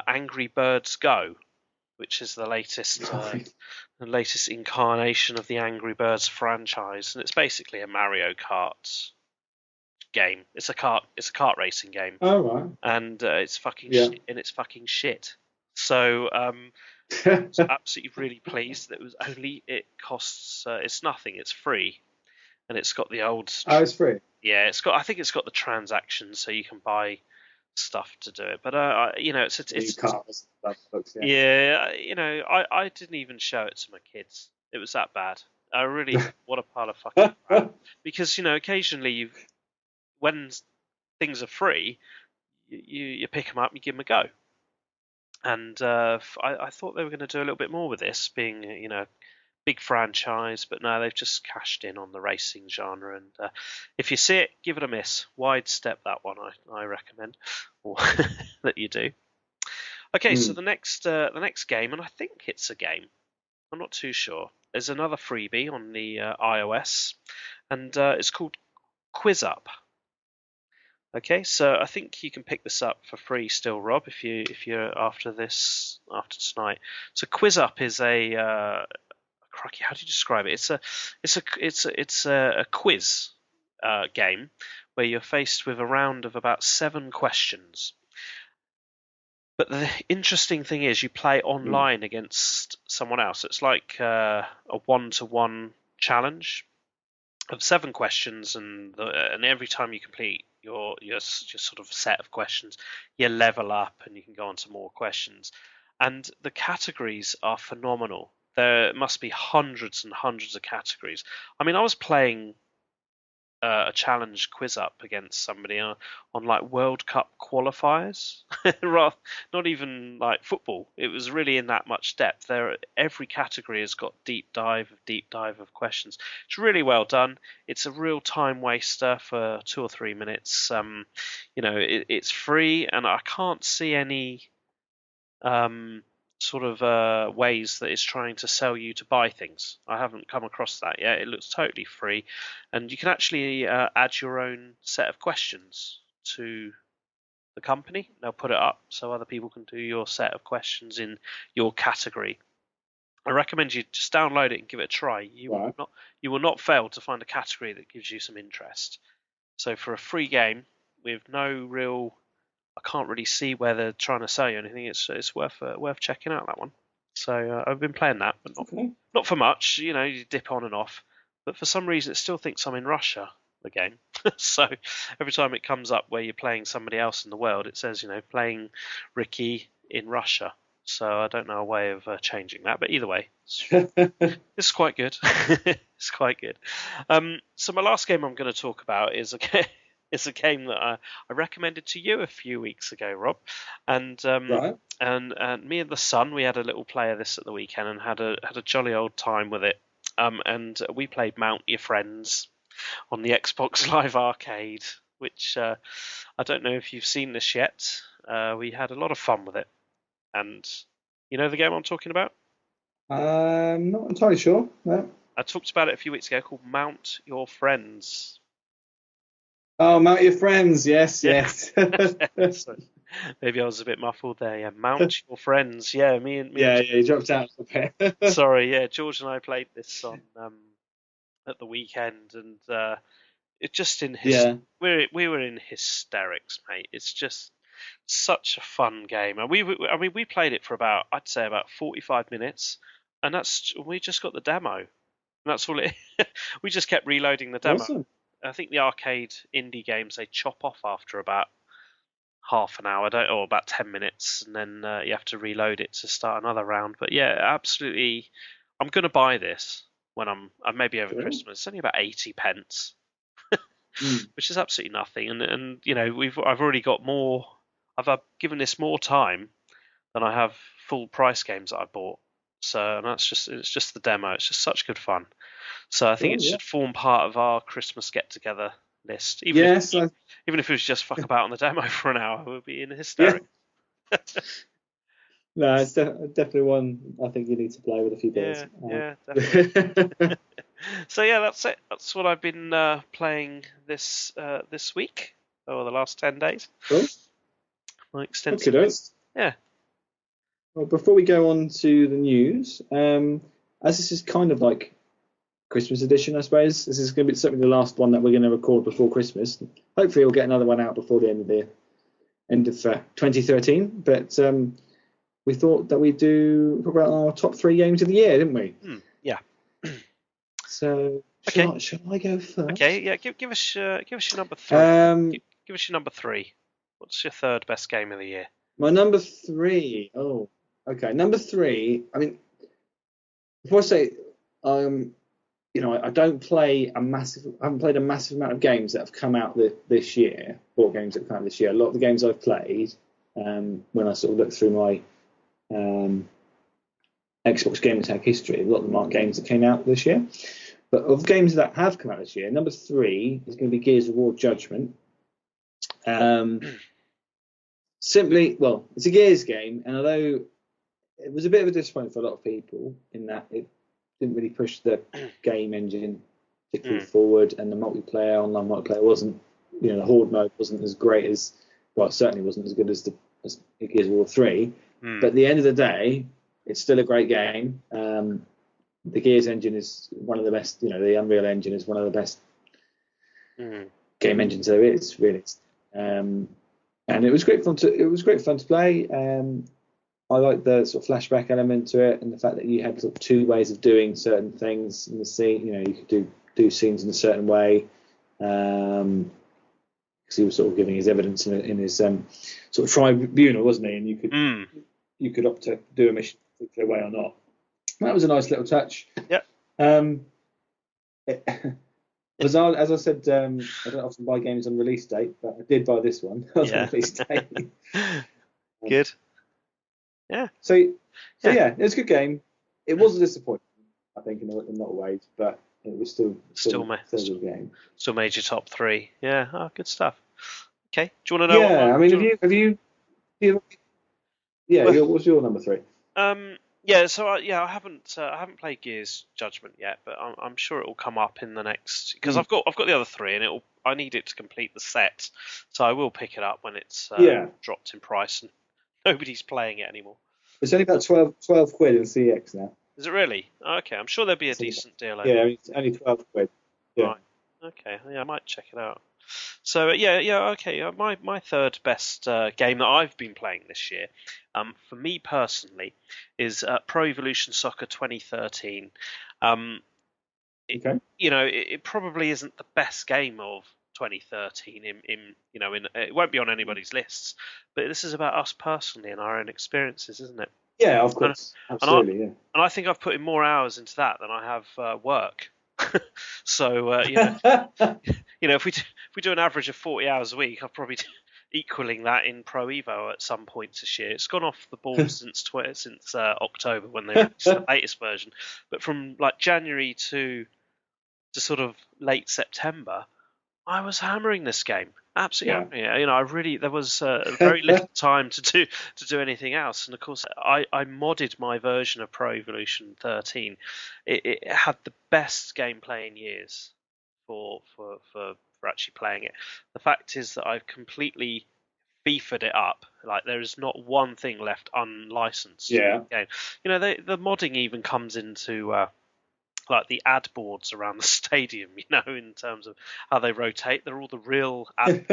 Angry Birds Go, which is the latest incarnation of the Angry Birds franchise, and it's basically a Mario Kart game. It's a kart racing game. Oh right. And it's fucking shit. So I'm absolutely really pleased that it costs it's nothing. It's free, and it's got the old. Oh, it's free. Yeah, I think it's got the transactions, so you can buy stuff to do it. But it's cars. Yeah, I didn't even show it to my kids. It was that bad. I really what a pile of fucking crap. Because occasionally when things are free, you pick them up, you give them a go. And I thought they were going to do a little bit more with this, being big franchise, but no, they've just cashed in on the racing genre. And if you see it, give it a miss. Wide step that one, I recommend, or that you do. Okay, so the next game, and I think it's a game, I'm not too sure. There's another freebie on the iOS, and it's called Quiz Up. Okay, so I think you can pick this up for free still, Rob, if you're after tonight. So Quiz Up is a crikey, how do you describe it? It's a quiz game where you're faced with a round of about 7 questions. But the interesting thing is you play online against someone else. It's like a 1-to-1 challenge of 7 questions, and every time you complete your sort of set of questions, you level up and you can go on to more questions. And the categories are phenomenal. There must be hundreds and hundreds of categories. I mean, I was playing a challenge quiz up against somebody on like World Cup qualifiers, not even like football. It was really in that much depth. Every category has got deep dive of questions. It's really well done. It's a real time waster for 2 or 3 minutes. It's free, and I can't see any sort of ways that it's trying to sell you to buy things. I haven't come across that yet. It looks totally free, and you can actually add your own set of questions to the company. They'll put it up so other people can do your set of questions in your category. I recommend you just download it and give it a try. You will not fail to find a category that gives you some interest. So for a free game with no real, I can't really see where they're trying to sell you anything. It's worth checking out, that one. So I've been playing that, but not for much. You dip on and off. But for some reason, it still thinks I'm in Russia, the game. So every time it comes up where you're playing somebody else in the world, it says playing Ricky in Russia. So I don't know a way of changing that. But either way, it's quite good. It's quite good. So my last game I'm going to talk about is It's a game that I recommended to you a few weeks ago, Rob, and me and the son, we had a little play of this at the weekend and had a jolly old time with it. And we played Mount Your Friends on the Xbox Live Arcade, which I don't know if you've seen this yet. We had a lot of fun with it, and you know the game I'm talking about? I'm not entirely sure. No. I talked about it a few weeks ago, called Mount Your Friends. Oh, Mount Your Friends, yes. So, maybe I was a bit muffled there. Yeah, Mount Your Friends. Yeah, me and you dropped out a bit. Sorry, yeah, George and I played this on at the weekend, and it just we were in hysterics, mate. It's just such a fun game, and we played it for about 45 minutes, and we just got the demo, and that's all it. We just kept reloading the demo. Awesome. I think the arcade indie games, they chop off after about half an hour, or about 10 minutes, and then you have to reload it to start another round. But yeah, absolutely, I'm going to buy this when maybe over Christmas. It's only about 80 pence, which is absolutely nothing. And I've already got more. I've given this more time than I have full price games that I bought. So it's just the demo. It's just such good fun. So I think it should form part of our Christmas get together list. Even if it was just fuck about on the demo for an hour, we'll be in hysterics. Yeah. No, it's definitely one I think you need to play with a few beers. Yeah, definitely. So yeah, that's it. That's what I've been playing this week, or the last 10 days. Cool. Extensive. Okay, yeah. Well, before we go on to the news, as this is kind of like Christmas edition, I suppose, this is going to be certainly the last one that we're going to record before Christmas. Hopefully, we'll get another one out before the end of 2013. But we thought that we'd talk about our top 3 games of the year, didn't we? Yeah. So, shall I go first? Okay, yeah. Give us your number 3. Give us your number 3. What's your third best game of the year? My number 3. Oh, okay. Number 3. I mean, before I say, I don't play I haven't played a massive amount of games that have come out this year. Board games that have come out this year. A lot of the games I've played, when I sort of look through my Xbox Game Tag history, a lot of them aren't games that came out this year. But of games that have come out this year, number 3 is going to be Gears of War Judgment. Simply, well, it's a Gears game, and although it was a bit of a disappointment for a lot of people in that it didn't really push the game engine particularly forward, and the online multiplayer wasn't, the Horde mode wasn't as great as, well, certainly wasn't as good as Gears of War 3. But at the end of the day, it's still a great game. The Gears engine is one of the best, the Unreal Engine is one of the best game engines there is, really. And it was great fun to play. I like the sort of flashback element to it, and the fact that you had sort of 2 ways of doing certain things in the scene. You could do scenes in a certain way, because he was sort of giving his evidence in his sort of tribunal, wasn't he? And you could opt to do a mission a particular way or not. That was a nice little touch. Yep. As I said, I don't often buy games on release date, but I did buy this one on release date. Good. Yeah. So yeah, it was a good game. It was a disappointment, I think, in a lot of ways, but it was still a good game. Still made your top 3. Yeah. Oh, good stuff. Okay. Do you want to know? Yeah. I mean, have you? Yeah. What's your number 3? Yeah, so I haven't played Gears Judgment yet, but I'm sure it will come up in the next, because I've got the other 3, and I need it to complete the set, so I will pick it up when it's dropped in price and nobody's playing it anymore. It's only about 12 quid in CX now. Is it really? Okay, I'm sure there'll be a decent deal. Yeah, it's only 12 quid. Yeah. Right. Okay, yeah, I might check it out. So okay. My third best game that I've been playing this year, for me personally, is Pro Evolution Soccer 2013. Okay. It probably isn't the best game of 2013. It won't be on anybody's lists, but this is about us personally and our own experiences, isn't it? Yeah, of course, absolutely. And I think I've put in more hours into that than I have work. So if we do an average of 40 hours a week, I'll probably equaling that in Pro Evo at some points this year. It's gone off the ball since October when they released the latest version, but from like January to sort of late September, I was hammering this game. Absolutely, hammering it. There was very little time to do anything else, and of course, I modded my version of Pro Evolution 13. It had the best gameplay in years for actually playing it. The fact is that I've completely beefed it up. Like, there is not one thing left unlicensed. Yeah. The modding even comes into like the ad boards around the stadium, in terms of how they rotate. They're all the real ad.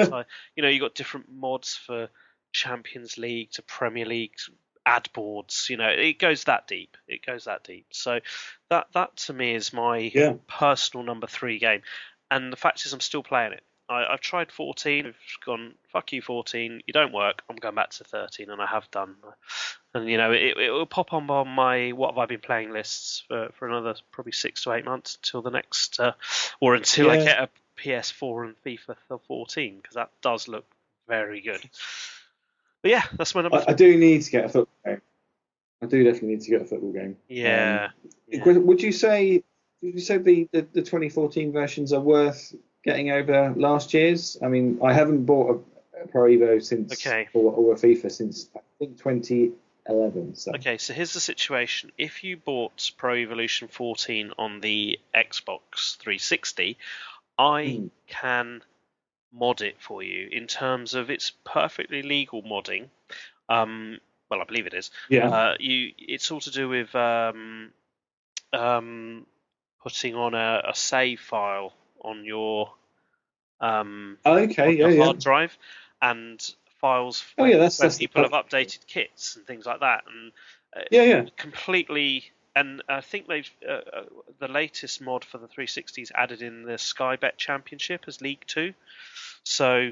You got different mods for Champions League to Premier League ad boards. It goes that deep. So that to me is my personal number 3 game. And the fact is, I'm still playing it. I've tried 14. I've gone, fuck you, 14. You don't work. I'm going back to 13, and I have done. And it will pop on my what have I been playing lists for another probably 6 to 8 months until the next, or until I get a PS4 and FIFA 14, because that does look very good. But yeah, that's my number. I do need to get a football game. I do definitely need to get a football game. Yeah. Would you say the 2014 versions are worth getting over last year's? I mean, I haven't bought a Pro Evo since or a FIFA since I think 2011. So. Okay, so here's the situation. If you bought Pro Evolution 14 on the Xbox 360, I can mod it for you in terms of it's perfectly legal modding. Well, I believe it is. Yeah. It's all to do with putting on a save file on your hard drive, and files where people have updated kits and things like that, and completely. And I think they've the latest mod for the 360s added in the Sky Bet Championship as League 2, so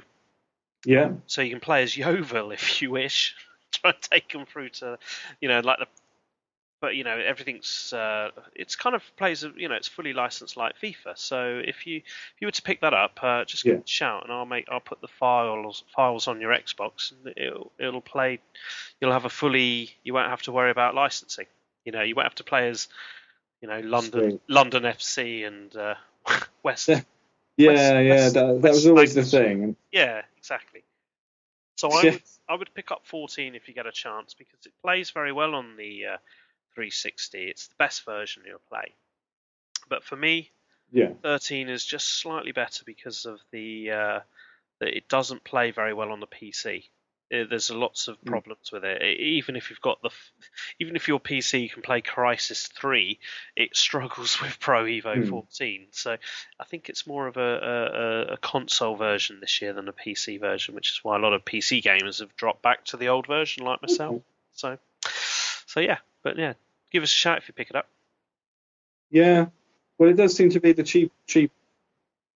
so you can play as Yeovil if you wish. Try and take them through to, but everything's it's kind of plays, it's fully licensed like FIFA. So if you were to pick that up, just give me a shout, and I'll put the files on your Xbox, and it'll play. You'll have you won't have to worry about licensing. You won't have to play as, London FC and West. That was always the thing. Yeah, exactly. So I would pick up 14 if you get a chance, because it plays very well on the 360. It's the best version you'll play. But for me, 13 is just slightly better because of that it doesn't play very well on the PC. There's lots of problems with it. Even if your PC can play Crysis 3, it struggles with Pro Evo 14. So I think it's more of a console version this year than a PC version, which is why a lot of PC gamers have dropped back to the old version, like myself. So yeah, but yeah, give us a shout if you pick it up. Yeah, well, it does seem to be the cheap.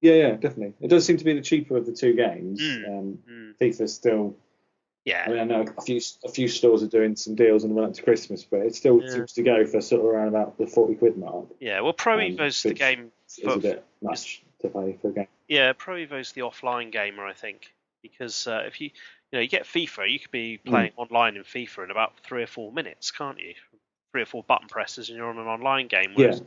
Yeah, definitely. It does seem to be the cheaper of the two games. FIFA's still. Yeah. I mean, I know a few stores are doing some deals on the run up to Christmas, but it still seems to go for sort of around about the £40 mark. Yeah, well, Pro Evo's the game. It's a bit much to pay for a game. Yeah, Pro Evo's the offline gamer, I think, because if you get FIFA, you could be playing online in FIFA in about 3 or 4 minutes, can't you? 3 or 4 button presses, and you're on an online game. Whereas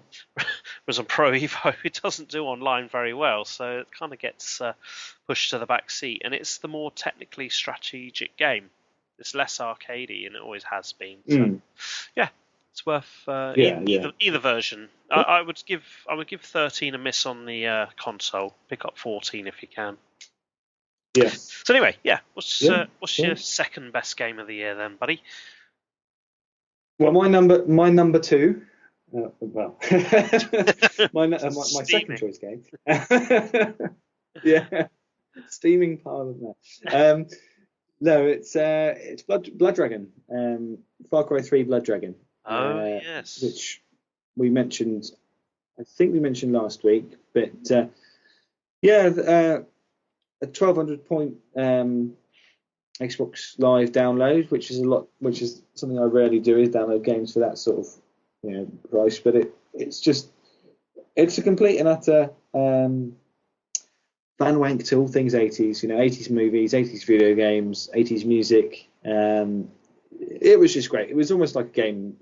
on Pro Evo, it doesn't do online very well, so it kind of gets pushed to the back seat. And it's the more technically strategic game. It's less arcadey, and it always has been. So, yeah, it's worth either version. I would give 13 a miss on the console. Pick up 14 if you can. Yeah. So anyway, what's your second best game of the year then, buddy? Well, my number two. My second choice game. Steaming pile of that. No, it's Blood Dragon. Far Cry 3 Blood Dragon. Yes. Which we mentioned. I think we mentioned last week, but a 1,200 point Xbox Live download, which is something I rarely do, is download games for that sort of price. But it's a complete and utter fan wank to all things 80s. 80s movies, 80s video games, 80s music. It was just great. It was almost like a game,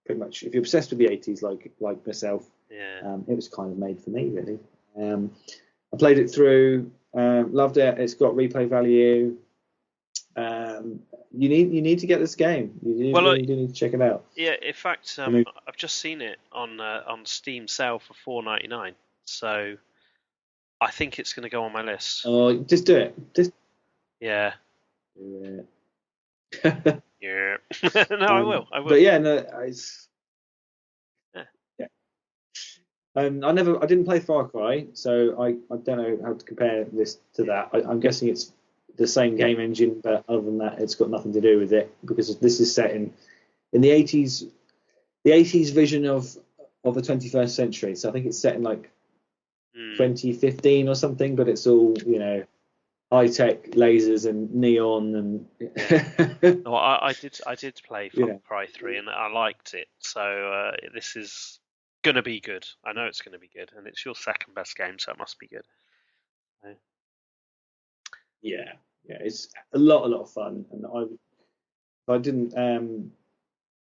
pretty much. If you're obsessed with the 80s, like myself, it was kind of made for me, really. I played it through, loved it. It's got replay value. You need to get this game. You do need to check it out. Yeah, in fact, I've just seen it on Steam sale for $4.99. So I think it's going to go on my list. Oh, just do it. Yeah. Do it. Yeah. No, I will. But yeah, no, yeah. I didn't play Far Cry, so I don't know how to compare this to that. I'm guessing it's the same game engine, but other than that, it's got nothing to do with it, because this is set in the 80s, the 80s vision of the 21st century. So I think it's set in like 2015 or something, but it's all, high tech lasers and neon and. No, I did play Far Cry 3 and I liked it. So this is gonna be good. I know it's gonna be good, and it's your second best game, so it must be good. So. Yeah, it's a lot of fun, and I didn't, I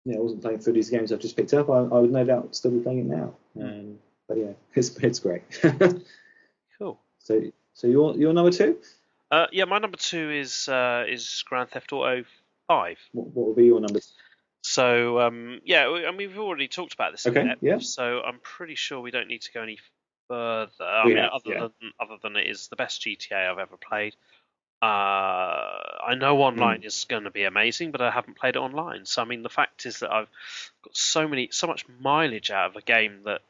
wasn't playing through these games I've just picked up. I would no doubt still be playing it now. But yeah, it's great. Cool. So your number 2? Yeah, my number 2 is Grand Theft Auto 5. What would be your number 2? So we've already talked about this. Okay. Yeah. So I'm pretty sure we don't need to go any further. Other than it is the best GTA I've ever played. I know online is going to be amazing, but I haven't played it online. So I mean, the fact is that I've got so much mileage out of a game that,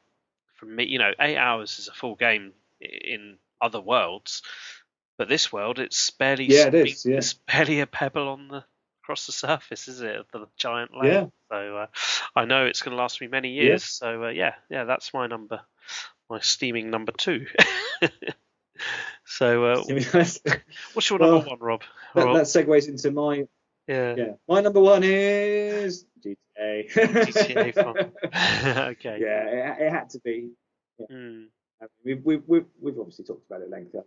for me, 8 hours is a full game in other worlds, but this world it's barely. Yeah, it is. Yeah. It's barely a pebble across the surface, is it? Of the giant lake. Yeah. So I know it's going to last me many years. Yeah. So that's my steaming number 2. So, what's your number 1, Rob? That segues into my. Yeah. My number 1 is GTA. GTA fun. Okay. Yeah, it had to be. Yeah. We've obviously talked about it lengthy,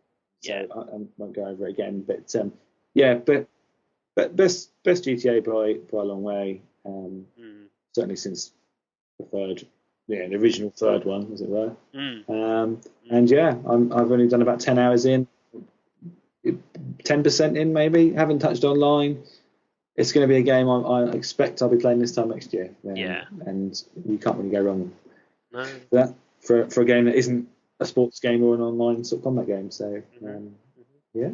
so I won't go over it again. But but best GTA by a long way. Certainly since the original third one, as it were. And I've only done about 10 hours in, 10% in maybe. Haven't touched online. It's going to be a game I expect I'll be playing this time next year. And you can't really go wrong with that for a game that isn't a sports game or an online sort of combat game. So yeah,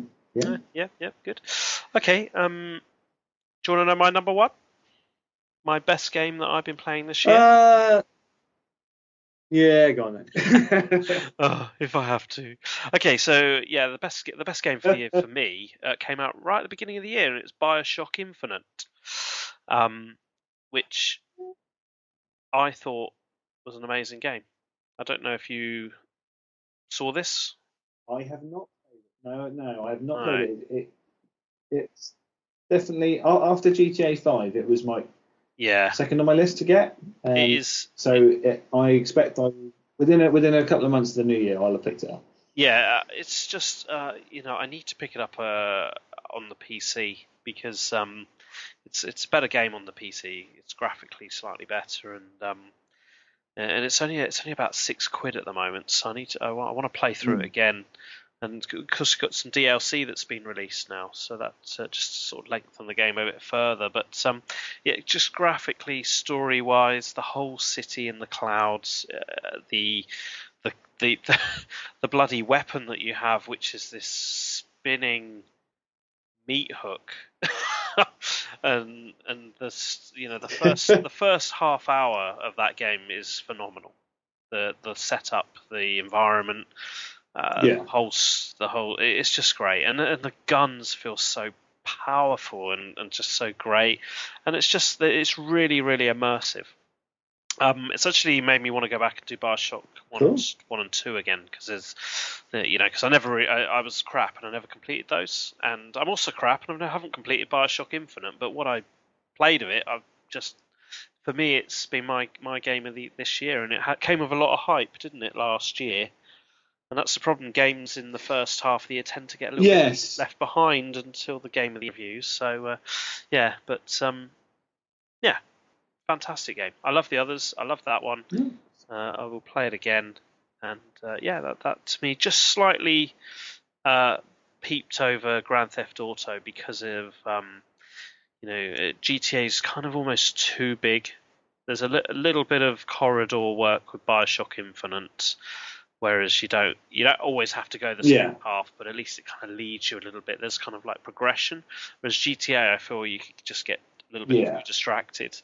good. Okay, do you want to know my number 1? My best game that I've been playing this year? Yeah, go on then. If I have to. Okay, so the best game for the year for me came out right at the beginning of the year, and it's BioShock Infinite, which I thought was an amazing game. I don't know if you saw this. I have not played it. No, I have not played it. It's definitely after GTA 5. It was my second on my list to get. It is. So I expect within a couple of months of the new year I'll have picked it up. Yeah, it's just I need to pick it up on the PC because it's a better game on the PC. It's graphically slightly better and it's only about £6 at the moment. So I want to play through it again. And because it's got some DLC that's been released now, so that just sort of lengthen the game a bit further. But just graphically, story-wise, the whole city in the clouds, the bloody weapon that you have, which is this spinning meat hook, and the first half hour of that game is phenomenal. The setup, the environment. The whole it's just great, and the guns feel so powerful and just so great, and it's really really immersive. It's actually made me want to go back and do BioShock 1 and 2 again because because I was crap and I never completed those, and I'm also crap and I haven't completed BioShock Infinite. But what I played of it, for me, it's been my game of this year, and it came with a lot of hype, didn't it, last year? And that's the problem. Games in the first half of the year tend to get a little bit left behind until the game of the reviews. So, fantastic game. I love the others. I love that one. I will play it again. And that to me just slightly peeped over Grand Theft Auto because of GTA is kind of almost too big. There's a little bit of corridor work with BioShock Infinite. Whereas you don't always have to go the same path, but at least it kind of leads you a little bit. There's kind of like progression. Whereas GTA, I feel you could just get a little bit too distracted.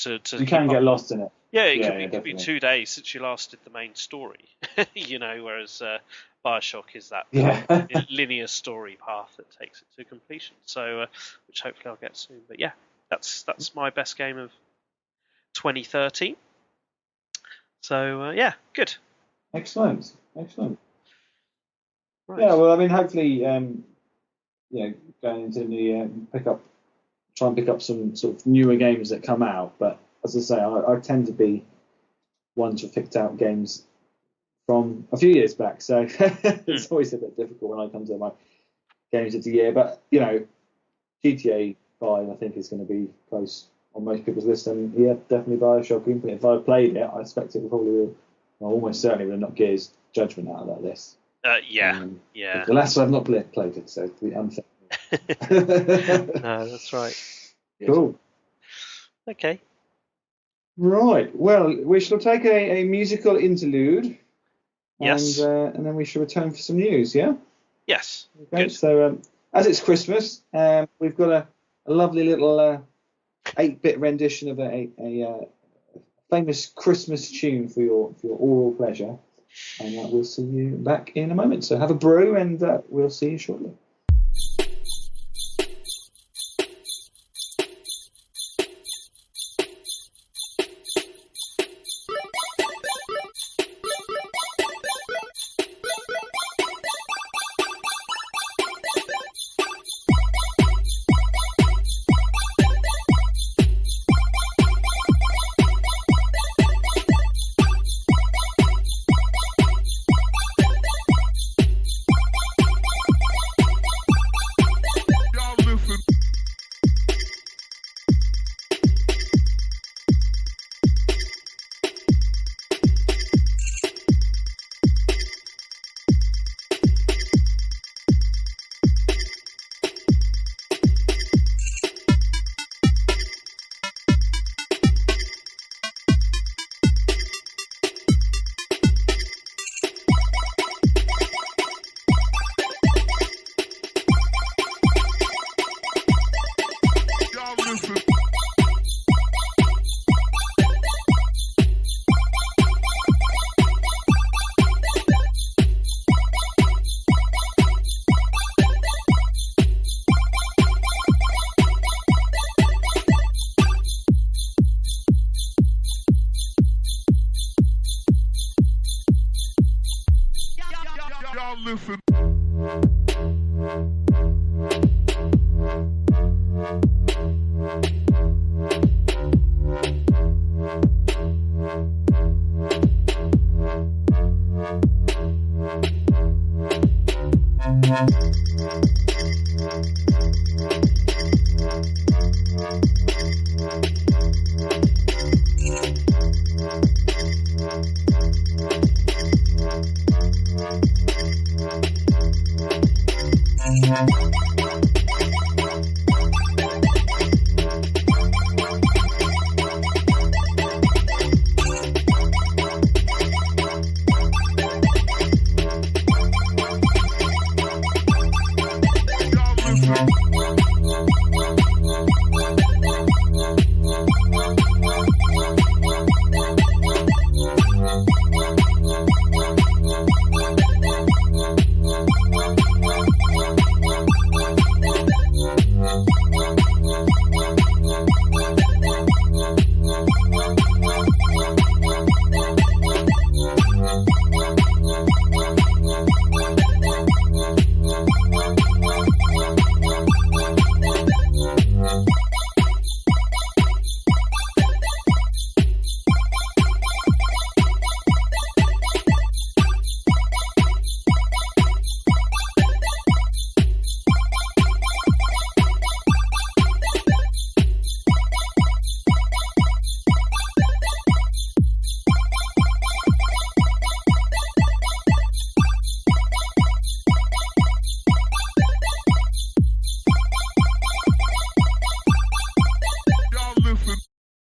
You can get lost in it. Yeah, it could be 2 days since you last did the main story. Whereas BioShock is that linear story path that takes it to completion. So, which hopefully I'll get soon. But yeah, that's my best game of 2013. So good. Excellent. Excellent. Right. Yeah, well, I mean, hopefully, going into the new year, try and pick up some sort of newer games that come out. But as I say, I tend to be one to have picked out games from a few years back, so it's always a bit difficult when I come to my games of the year. But GTA 5, I think, is going to be close on most people's list, and definitely BioShock Infinite. If I played it, I expect it will almost certainly will knock Gears Judgment out of that list. Yeah. The last one I've not played it, so to be unfair. No, that's right. Cool. Okay. Right. Well, we shall take a musical interlude. Yes. And then we shall return for some news. Yeah. Yes. Okay. Good. So as it's Christmas, we've got a lovely little 8-bit rendition of a famous Christmas tune for your oral pleasure. And we'll see you back in a moment. So have a brew, and we'll see you shortly.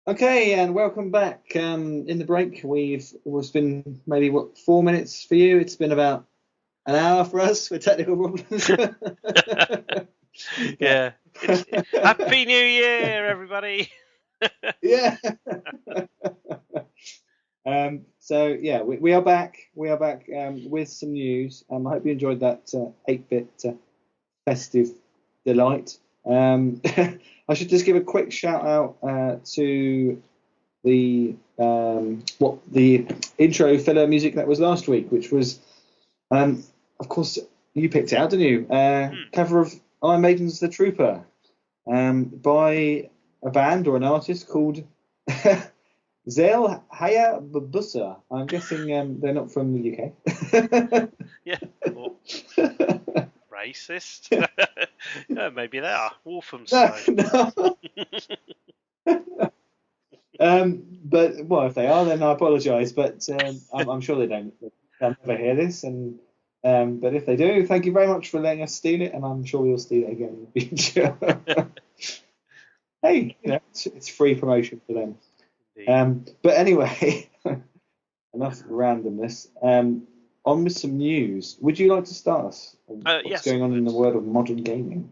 Okay, and welcome back. In the break, it's been maybe 4 minutes for you. It's been about an hour for us with technical problems. Yeah. Happy New Year, everybody. Yeah. We are back. We are back with some news. I hope you enjoyed that 8-bit festive delight. I should just give a quick shout out to the intro filler music that was last week, which was Of course, you picked it out, didn't you? Cover of Iron Maiden's The Trooper, by a band or an artist called Zail Hayabusa. I'm guessing they're not from the UK. Yeah. Or racist. Yeah, maybe they are. Wolfenstein. But well, if they are, then I apologise. But I'm sure they don't. They'll never hear this. And but if they do, thank you very much for letting us steal it, and I'm sure we'll steal it again in the future. Hey, it's free promotion for them. But anyway, enough randomness. On with some news. Would you like to start us? What's going on in the world of modern gaming?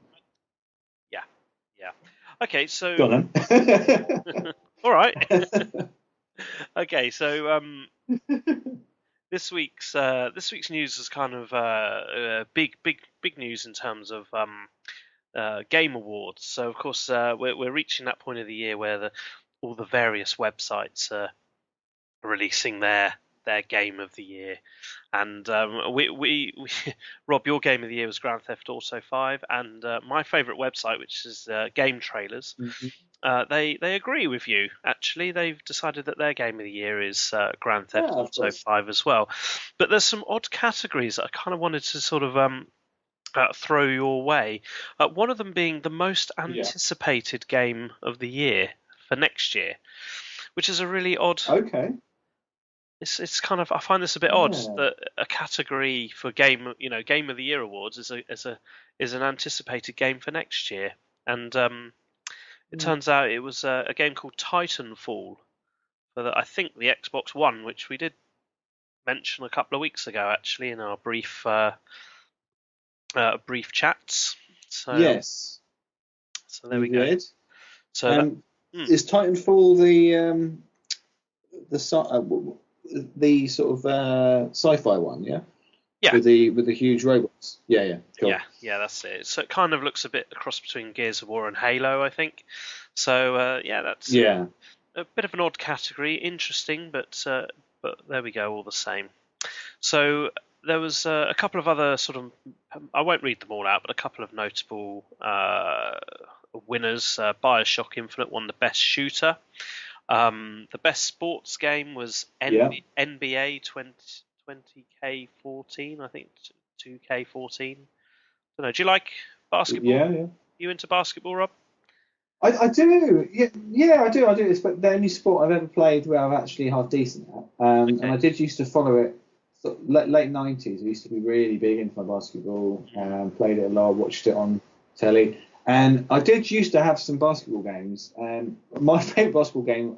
Yeah. Okay, so. Go on then. All right. Okay, so this week's news is kind of big news in terms of game awards. So of course we're reaching that point of the year where all the various websites are releasing their game of the year, and we Rob, your game of the year was Grand Theft Auto 5, and my favourite website, which is Game Trailers, they agree with you. Actually, they've decided that their game of the year is Grand Theft Auto 5 as well. But there's some odd categories that I kind of wanted to sort of throw your way. One of them being the most anticipated game of the year for next year, which is a really odd. Okay. It's kind of, I find this a bit odd that a category for game of the year awards is an anticipated game for next year, and it turns out it was a game called Titanfall for I think the Xbox One, which we did mention a couple of weeks ago actually in our brief chats. So yes. So there we go. So is Titanfall the sort of sci-fi one? Yeah. Yeah. With the huge robots. Yeah. Cool. Yeah, that's it. So it kind of looks a bit a cross between Gears of War and Halo, I think. So that's a bit of an odd category. Interesting, but there we go. All the same. So there was a couple of other sort of, I won't read them all out, but a couple of notable winners. BioShock Infinite won the best shooter. The best sports game was NBA 20K14, I think 2K14. I don't know. Do you like basketball? Yeah. You into basketball, Rob? I do. Yeah, I do. It's the only sport I've ever played where I'm actually half decent at. And I did used to follow it. So late 90s, I used to be really big into my basketball. Played it a lot, watched it on telly. And I did used to have some basketball games. My favourite basketball game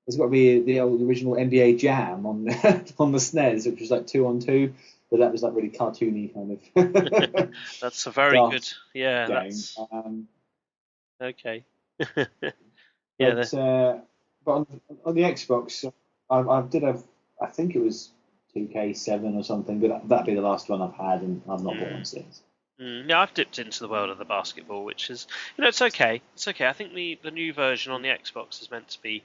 has got to be the original NBA Jam on on the SNES, which was like 2-on-2, but that was like really cartoony kind of. That's a very good game. That's okay. But on the Xbox, I did have, I think it was 2K7 or something, but that'd be the last one I've had, and I've not bought one since. Yeah, I've dipped into the world of the basketball, which is, it's okay. It's okay. I think the new version on the Xbox is meant to be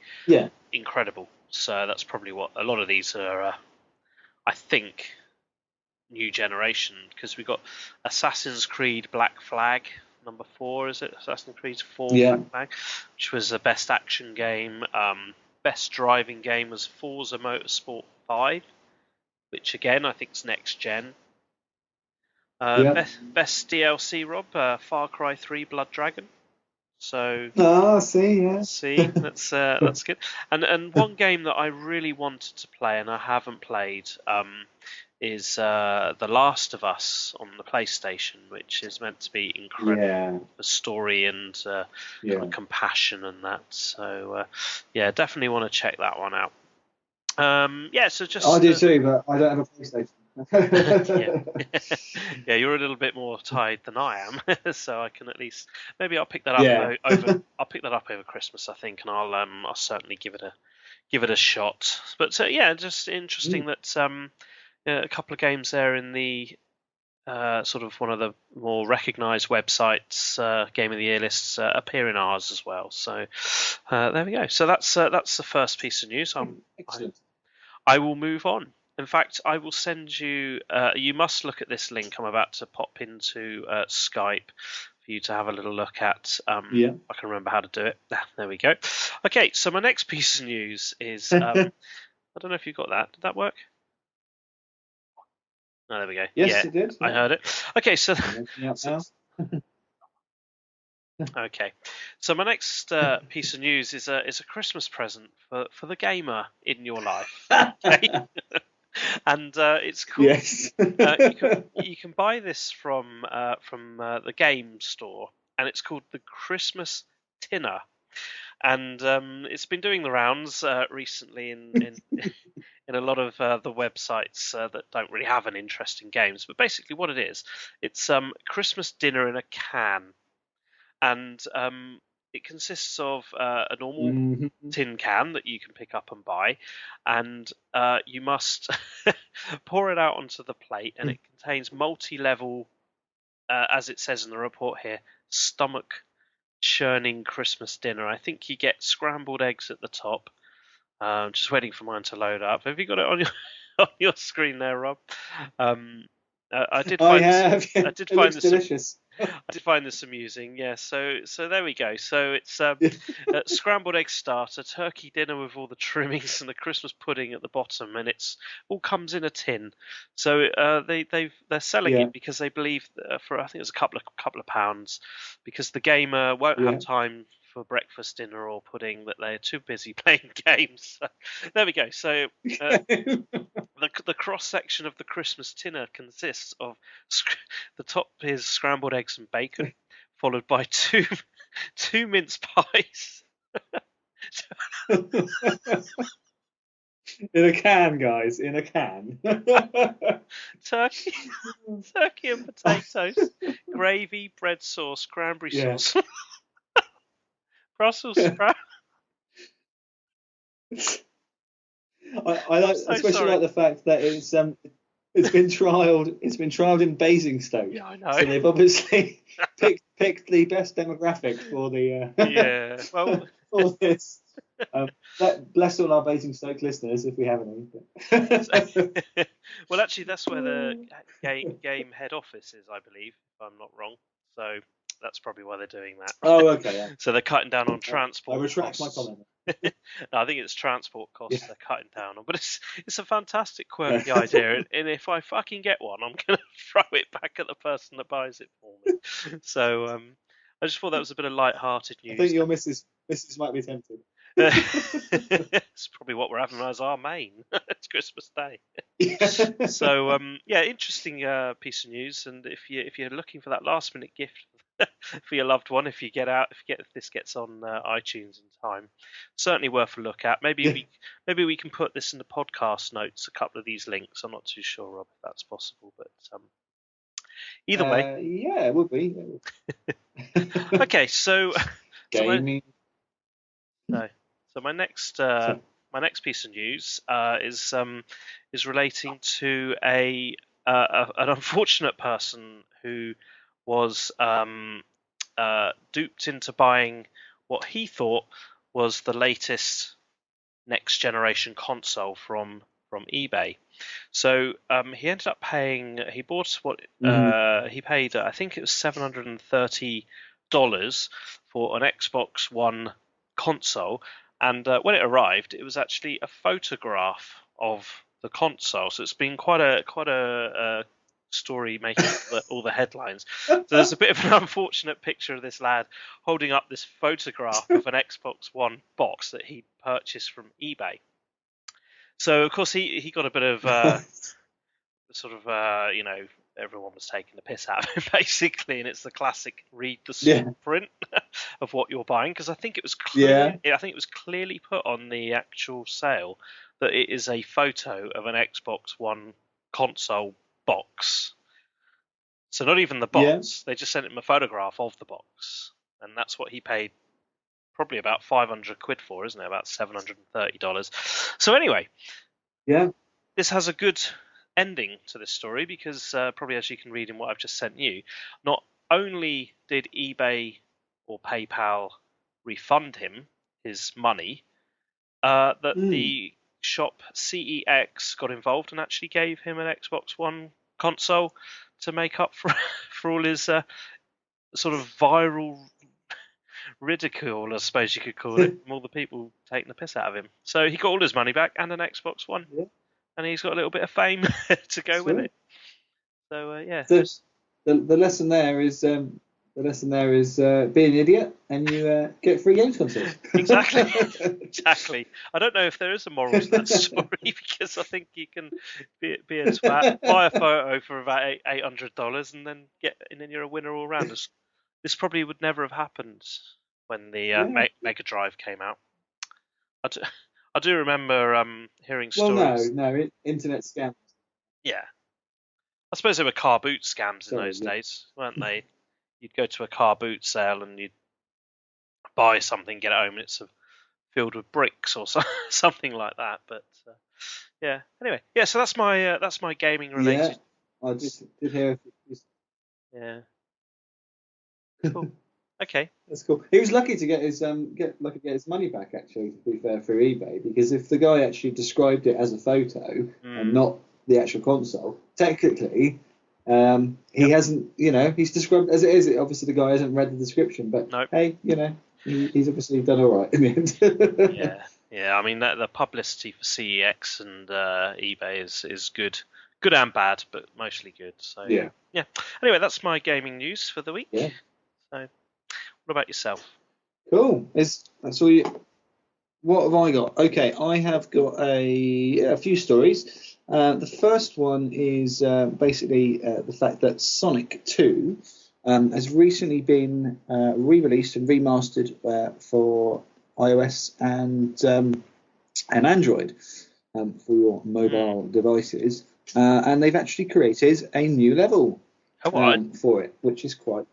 incredible. So that's probably what a lot of these are, I think, new generation, because we've got Assassin's Creed Black Flag, number 4, is it? Assassin's Creed 4 Black Flag, which was the best action game. Best driving game was Forza Motorsport 5, which again, I think is next gen. Best DLC, Rob, Far Cry 3 Blood Dragon. So see, that's good. And one game that I really wanted to play and I haven't played is The Last of Us on the PlayStation, which is meant to be incredible for story and kind of compassion and that. So definitely want to check that one out. So just I do too, but I don't have a PlayStation. Yeah, you're a little bit more tied than I am, so I can at least I'll pick that up I'll pick that up over Christmas, I think, and I'll certainly give it a shot. But just interesting that a couple of games there in the sort of one of the more recognised websites game of the year lists appear in ours as well. So there we go. So that's the first piece of news. Excellent. I will move on. In fact, I will send you. You must look at this link I'm about to pop into Skype for you to have a little look at. I can remember how to do it. There we go. Okay, so my next piece of news is. I don't know if you got that. Did that work? Oh, there we go. Yes, it did. I heard it. Okay, so. Okay, so my next piece of news is a Christmas present for the gamer in your life. Okay? And it's called. Yes. You can buy this from the game store, and it's called the Christmas Tinner, and it's been doing the rounds recently in in a lot of the websites that don't really have an interest in games. But basically, what it is, it's Christmas dinner in a can. And it consists of a normal tin can that you can pick up and buy, and you must pour it out onto the plate, and it contains multi-level, as it says in the report here, stomach churning Christmas dinner. I think you get scrambled eggs at the top. Just waiting for mine to load up. Have you got it on your on your screen there, Rob? I did find I did find this delicious. I did find this amusing, yeah. So there we go. So it's scrambled egg starter, turkey dinner with all the trimmings, and the Christmas pudding at the bottom, and it's all comes in a tin. So they're selling it because they believe for I think it was a couple of pounds, because the gamer won't have time for breakfast, dinner, or pudding, that they're too busy playing games. So, there we go. So the cross section of the Christmas dinner consists of the top is scrambled eggs and bacon, followed by two mince pies. In a can, guys, in a can. Turkey and potatoes, gravy, bread sauce, cranberry sauce, Brussels sprout. I like, like the fact that it's been trialed in Basingstoke. Yeah, I know. So they've obviously picked the best demographic for the for this. Bless all our Basingstoke listeners if we have any. Well, actually, that's where the game head office is, I believe, if I'm not wrong. So that's probably why they're doing that. Oh, okay. Yeah. So they're cutting down on transport. I retract costs. my comment. No, I think it's transport costs they're cutting down on. But it's a fantastic, quirky idea. And if I fucking get one, I'm going to throw it back at the person that buys it for me. So I just thought that was a bit of light-hearted news. I think your missus might be tempted. It's probably what we're having as our main. It's Christmas Day. So interesting piece of news. And if you're looking for that last-minute gift for your loved one, if this gets on iTunes in time, certainly worth a look at. Maybe we can put this in the podcast notes, a couple of these links. I'm not too sure, Rob, if that's possible, but either way, yeah, it would be. Okay, so gaming. So my next piece of news is relating to an unfortunate person who was duped into buying what he thought was the latest next generation console from eBay. So he ended up paying. He bought what he paid. I think it was $730 for an Xbox One console. And when it arrived, it was actually a photograph of the console. So it's been quite a story making all the headlines. So there's a bit of an unfortunate picture of this lad holding up this photograph of an Xbox One box that he purchased from eBay. So of course he got a bit of everyone was taking the piss out of him basically, and it's the classic read the small print of what you're buying, because I think it was clearly put on the actual sale that it is a photo of an Xbox One console box. So not even the box, they just sent him a photograph of the box, and that's what he paid probably about 500 quid for, isn't it? About $730. So anyway, this has a good ending to this story, because probably as you can read in what I've just sent you, not only did eBay or PayPal refund him his money, that the shop CEX got involved and actually gave him an Xbox One console to make up for for all his sort of viral ridicule, I suppose you could call it, from all the people taking the piss out of him. So he got all his money back and an Xbox One, and he's got a little bit of fame to go with it. So yeah. The lesson there is be an idiot and you get free games consoles. Exactly. I don't know if there is a moral to that story because I think you can be a twat, buy a photo for about $800, and then you're a winner all round. This probably would never have happened when the Mega Drive came out. I do remember hearing stories. Well, no, internet scams. Yeah. I suppose they were car boot scams in those days, weren't they? You'd go to a car boot sale and you'd buy something, get it home, and it's filled with bricks or something like that. But yeah. Anyway, yeah. So that's my gaming related. Yeah, I just did hear. Yeah. Cool. Okay. That's cool. He was lucky to get his money back, actually, to be fair, through eBay, because if the guy actually described it as a photo and not the actual console, technically he hasn't, he's described as it is. Obviously the guy hasn't read the description, but hey, he's obviously done all right in the end. Yeah. I mean, the publicity for CEX and eBay is good and bad, but mostly good. So yeah. Anyway, that's my gaming news for the week. Yeah. So, what about yourself? Cool. That's all you. What have I got? Okay, I have got a few stories. The first one is basically the fact that Sonic 2 has recently been re-released and remastered for iOS and Android for your mobile devices, and they've actually created a new level for it, which is quite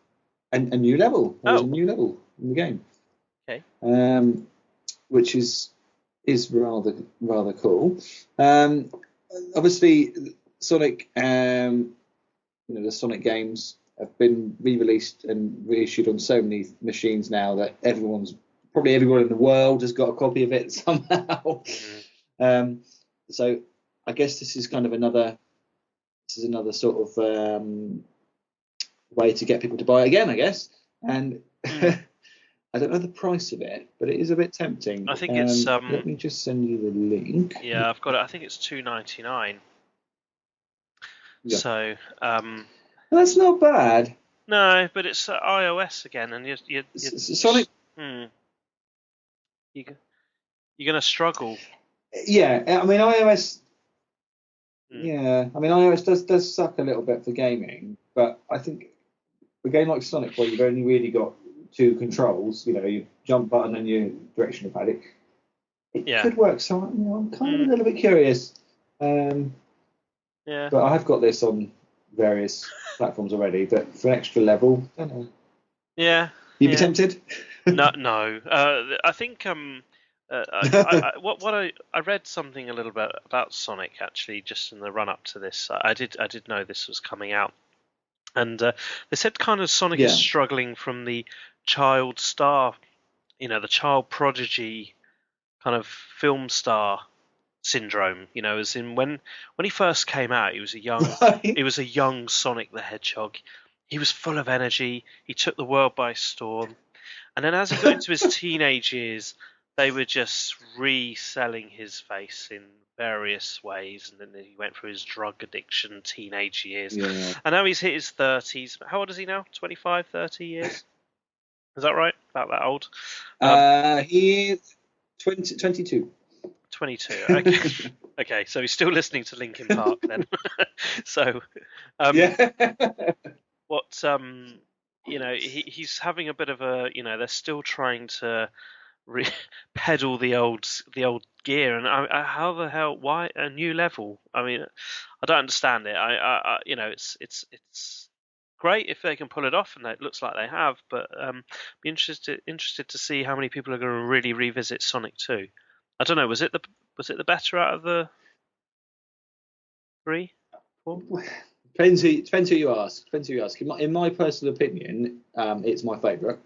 a new level. There's a new level in the game. Okay. Which is rather cool. Obviously, Sonic, the Sonic games have been re-released and reissued on so many machines now that everyone in the world has got a copy of it somehow. So I guess this is kind of another sort of way to get people to buy it again, I guess. And I don't know the price of it, but it is a bit tempting. I think it's. Let me just send you the link. Yeah, I've got it. I think it's $2.99. Yeah. So. That's not bad. No, but it's iOS again, and you're Sonic. You're gonna struggle. Yeah, I mean iOS. Yeah, I mean iOS does suck a little bit for gaming, but I think a game like Sonic, where you've only really got two controls, your jump button and your directional pad, it could work. So I'm kind of a little bit curious. But I have got this on various platforms already. But for an extra level, I don't know. Yeah. You'd be tempted? No. I think I read something a little bit about Sonic actually just in the run up to this. I did know this was coming out. And they said kind of Sonic is struggling from the child star, the child prodigy kind of film star syndrome. As in when he first came out, he was a young Sonic the Hedgehog. He was full of energy. He took the world by storm. And then as he got into his teenage years, they were just reselling his face in various ways, and then he went through his drug addiction teenage years, and now he's hit his 30s. How old is he now? 25, 30 years? Is that right? About that old? He is 22. 22. Okay. Okay, so he's still listening to Linkin Park then. So, what he's having a bit of a, they're still trying to pedal the old gear, and how the hell? Why a new level? I mean, I don't understand it. It's great if they can pull it off, and it looks like they have. But be interested to see how many people are going to really revisit Sonic 2. I don't know. Was it the better out of the 3, 4? Depends who you ask. In my personal opinion, it's my favourite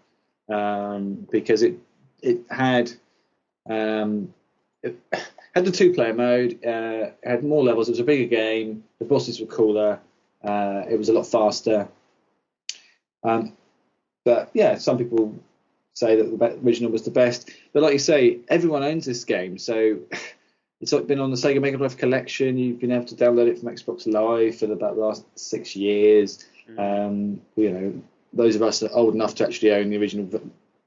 because it had had the 2-player mode, had more levels. It was a bigger game. The bosses were cooler. It was a lot faster. But yeah, some people say that the original was the best. But like you say, everyone owns this game, so it's been on the Sega Mega Drive collection. You've been able to download it from Xbox Live for about the last 6 years. Those of us that are old enough to actually own the original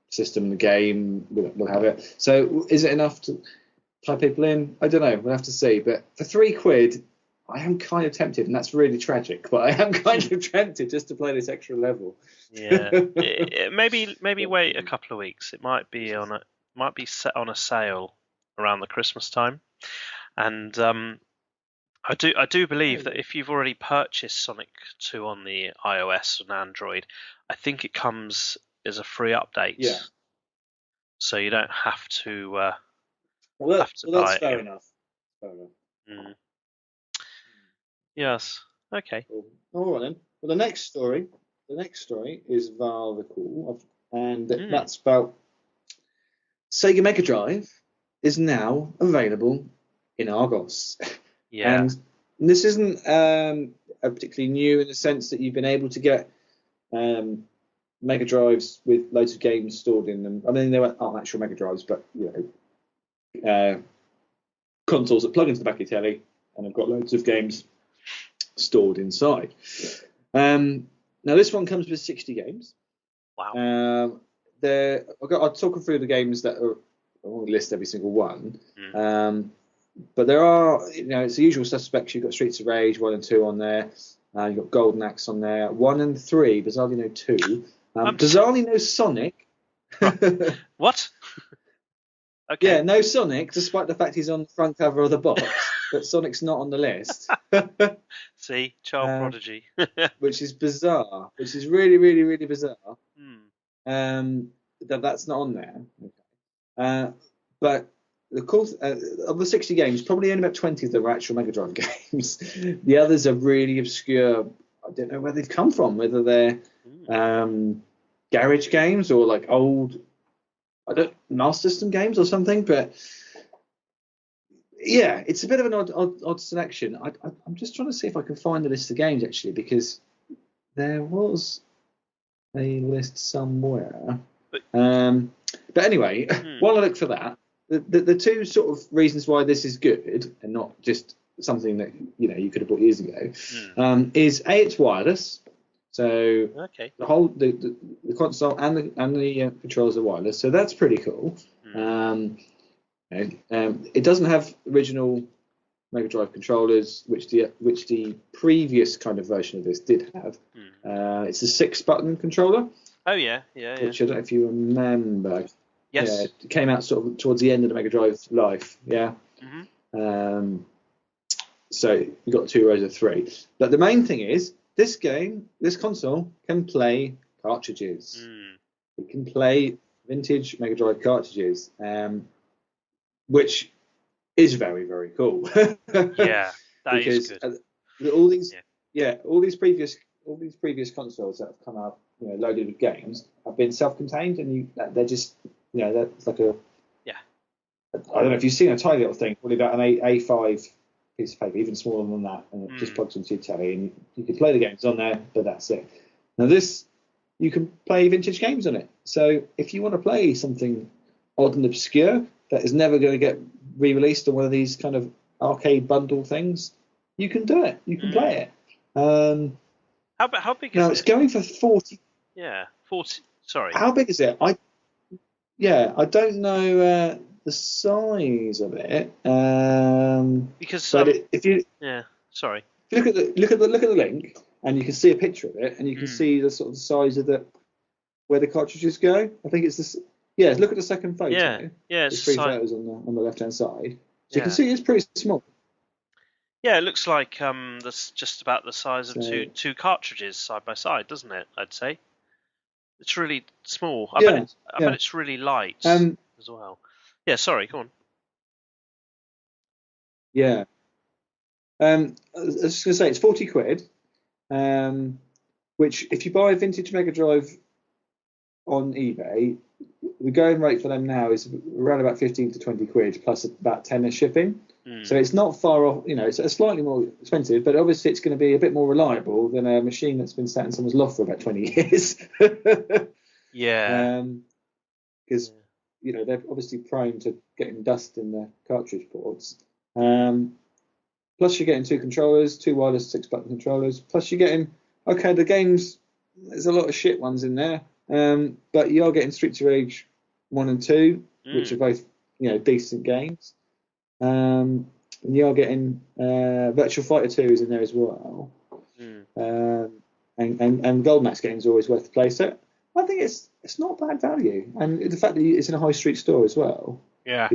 system, the game, will have it. So is it enough to tie people in? I don't know. We'll have to see. But for £3, I am kind of tempted, and that's really tragic. But I am kind of tempted just to play this extra level. Yeah, maybe wait a couple of weeks. It might be set on a sale around the Christmas time, and I do believe that if you've already purchased Sonic 2 on the iOS and Android, I think it comes as a free update. Yeah. So you don't have to. That's fair enough. Fair enough. Mm. Yes. Okay. Cool. All right then. Well, the next story is rather cool, and that's about Sega Mega Drive is now available in Argos. Yeah. And this isn't particularly new in the sense that you've been able to get Mega Drives with loads of games stored in them. I mean, they aren't actual Mega Drives, but consoles that plug into the back of your telly and have got loads of games stored inside. Now this one comes with 60 games. Wow. I'll talk through the games that are. I won't list every single one. But there are, it's the usual suspects. You've got Streets of Rage 1 and 2 on there. You've got Golden Axe on there. 1 and 3, bizarrely no 2. Bizarrely no Sonic. What? Okay. Yeah, no Sonic, despite the fact he's on the front cover of the box. But Sonic's not on the list. See, child prodigy. Which is bizarre. Which is really, really, really bizarre. That's not on there. But the cool of the 60 games, probably only about 20 of them are actual Mega Drive games. The others are really obscure. I don't know where they've come from. Whether they're garage games or like old, Master System games or something. But yeah, it's a bit of an odd selection. I'm just trying to see if I can find the list of games actually, because there was a list somewhere. But anyway, while I look for that, the two sort of reasons why this is good and not just something that you could have bought years ago is it's wireless. So the whole the console and the controls are wireless. So that's pretty cool. It doesn't have original Mega Drive controllers, which the previous kind of version of this did have. It's a 6-button controller. Oh yeah. Which I don't know if you remember. Yes. Yeah, it came out sort of towards the end of the Mega Drive life. Yeah. So you got 2 rows of 3. But the main thing is this console can play cartridges. It can play vintage Mega Drive cartridges, which is very, very cool. Yeah, that is good. All these previous consoles that have come out, loaded with games, have been self-contained, and they're just, that's like a. Yeah. I don't know if you've seen a tiny little thing, probably about an A5 piece of paper, even smaller than that, and it just plugs into your telly, and you can play the games on there, but that's it. Now this, you can play vintage games on it. So if you want to play something odd and obscure that is never going to get re-released on one of these kind of arcade bundle things, you can do it. You can play it. How big is it? Now it's going for 40. Yeah, 40. Sorry. How big is it? I don't know the size of it. Because if you sorry. If you look at the link, and you can see a picture of it, and you can see the sort of size of where the cartridges go. I think it's this. Yeah, look at the second photo. Yeah. There's 3 photos on the left-hand side. So you can see it's pretty small. Yeah, it looks like that's just about the size of two cartridges side by side, doesn't it? I'd say it's really small. I bet it's really light as well. Yeah, sorry, go on. Yeah. I was just going to say it's 40 quid, which if you buy a vintage Mega Drive on eBay, the going rate for them now is around about 15 to 20 quid plus about 10 of shipping. So it's not far off. It's slightly more expensive, but obviously it's going to be a bit more reliable than a machine that's been sat in someone's loft for about 20 years. Yeah. Because they're obviously prone to getting dust in the cartridge ports. Plus you're getting two wireless 6-button controllers. Plus you're getting the games. There's a lot of shit ones in there, but you are getting Streets of Rage 1 and 2, which are both decent games. And you are getting Virtua Fighter 2 is in there as well. And Golden Axe games are always worth the play. So I think it's not bad value, and the fact that it's in a high street store as well. Yeah.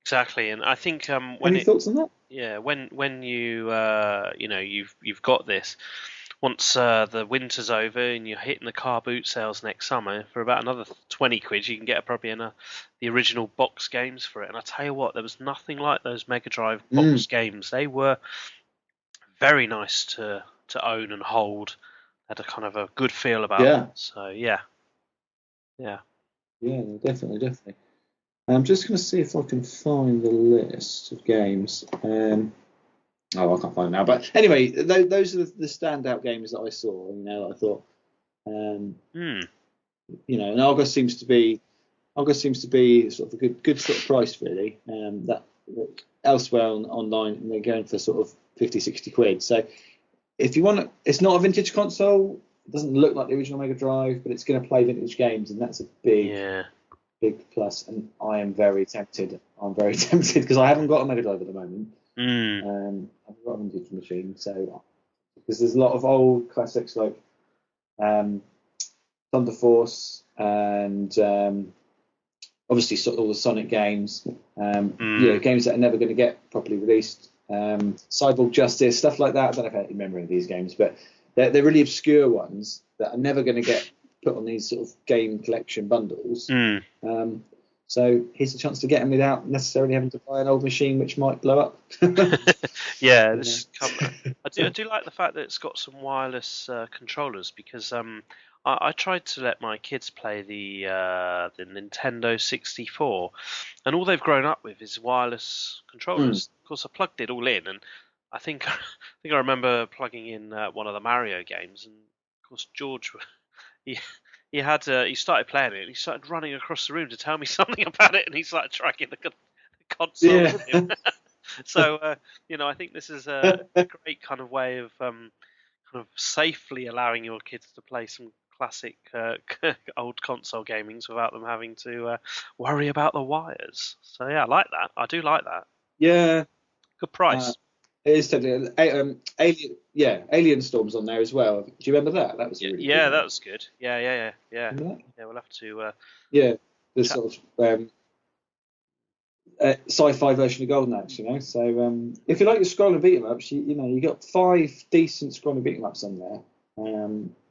Exactly, and I think any thoughts on that? Yeah, when you you've got this. Once the winter's over and you're hitting the car boot sales next summer, for about another 20 quid, you can get probably the original box games for it. And I tell you what, there was nothing like those Mega Drive box games. They were very nice to own and hold. Had a kind of a good feel about them. So yeah, definitely. I'm just going to see if I can find the list of games. I can't find it now. But anyway, those are the standout games that I saw. I thought, and Argos seems to be sort of a good sort of price really. That elsewhere online they're going for sort of 50, 60 quid. So if you want, it's not a vintage console. It doesn't look like the original Mega Drive, but it's going to play vintage games, and that's a big plus. And I am very tempted. I'm very tempted because I haven't got a Mega Drive at the moment. I've got a vintage machine, so because there's a lot of old classics like Thunder Force and obviously sort of all the Sonic games, games that are never going to get properly released, Cyborg Justice, stuff like that. I don't know if you remember any of these games, but they're really obscure ones that are never going to get put on these sort of game collection bundles. So here's a chance to get them without necessarily having to buy an old machine which might blow up. I do like the fact that it's got some wireless controllers, because I tried to let my kids play the Nintendo 64, and all they've grown up with is wireless controllers. Of course, I plugged it all in, and I think I remember plugging in one of the Mario games, and of course George, he started playing it, and he started running across the room to tell me something about it, and he started tracking the console with him. So I think this is a great kind of way of kind of safely allowing your kids to play some classic old console gamings without them having to worry about the wires. So yeah, I like that. I do like that. Yeah, good price. It is totally. Alien Storm's on there as well. Do you remember that? That was really cool. That was good. Yeah. We'll have to. The sort of sci-fi version of Golden Axe, So if you like your scroll and beat 'em ups, you got 5 decent scroll and beat 'em ups on there.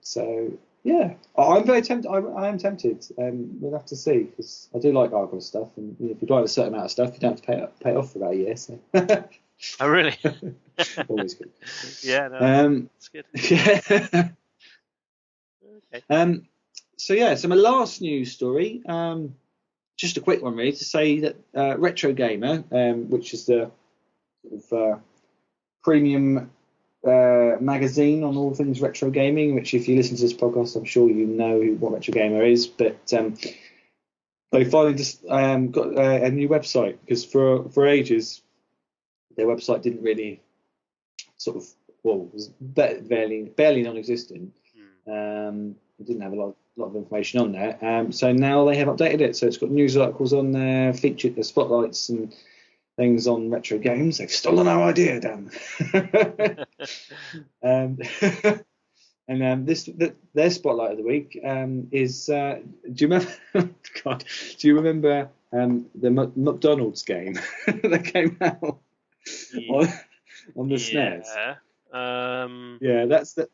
So yeah, I'm very tempted. I am tempted. We'll have to see, because I do like Argos stuff, and if you buy a certain amount of stuff, you don't have to pay it off for about a year. So. Oh really? Always good. Yeah, no, that's good. Yeah. Okay. So my last news story, just a quick one really, to say that Retro Gamer, which is the sort of premium magazine on all things retro gaming, which if you listen to this podcast, I'm sure you know what Retro Gamer is, but they finally just got a new website, because for ages their website didn't really was barely non-existent. It didn't have a lot of information on there. So now they have updated it. So it's got news articles on there, featured the spotlights and things on retro games. They've stolen our idea, Dan. And their spotlight of the week is. Do you remember? God, do you remember the McDonald's game that came out on the SNES? Yeah, that's the.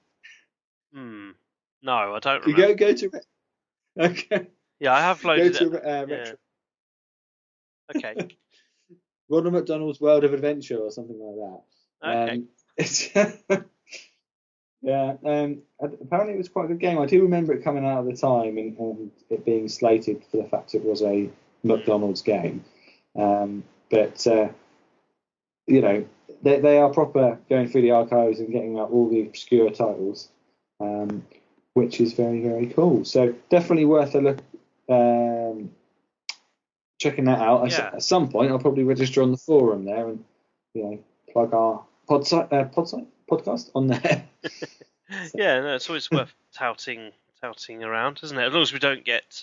No, I don't remember. You go to. Okay. Yeah, I have loaded it. Retro. Okay. Ronald McDonald's World of Adventure or something like that. Okay. Yeah, apparently it was quite a good game. I do remember it coming out at the time and it being slated for the fact it was a McDonald's game. But they are proper going through the archives and getting out all the obscure titles, which is very, very cool. So definitely worth a look, checking that out. Yeah. At some point, I'll probably register on the forum there and plug our podcast on there. Yeah, no, it's always worth touting around, isn't it? As long as we don't get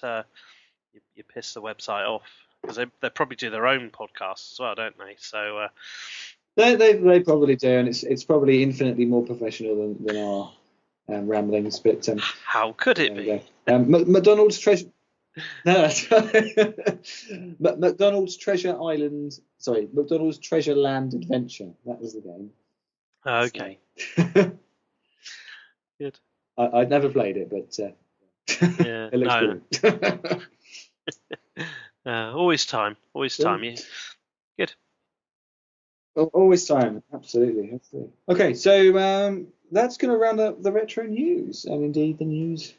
you piss the website off, because they probably do their own podcasts as well, don't they? So they probably do, and it's probably infinitely more professional than our ramblings. But how could it be? McDonald's Treasure. No, that's right. McDonald's Treasure Island. Sorry, McDonald's Treasure Land Adventure. That was the game. Okay. So. Good. I'd never played it, but yeah, it looks good. Always time. Yeah. Good. Always time. Absolutely. Okay, so that's going to round up the retro news, and indeed the news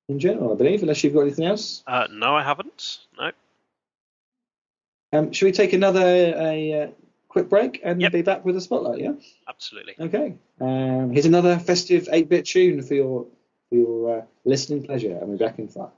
in general, I believe, unless you've got anything else. No, I haven't. No. Should we take a quick break and be back with a spotlight? Yeah. Absolutely. Okay. Here's another festive 8-bit tune for your listening pleasure, and we're back in 5.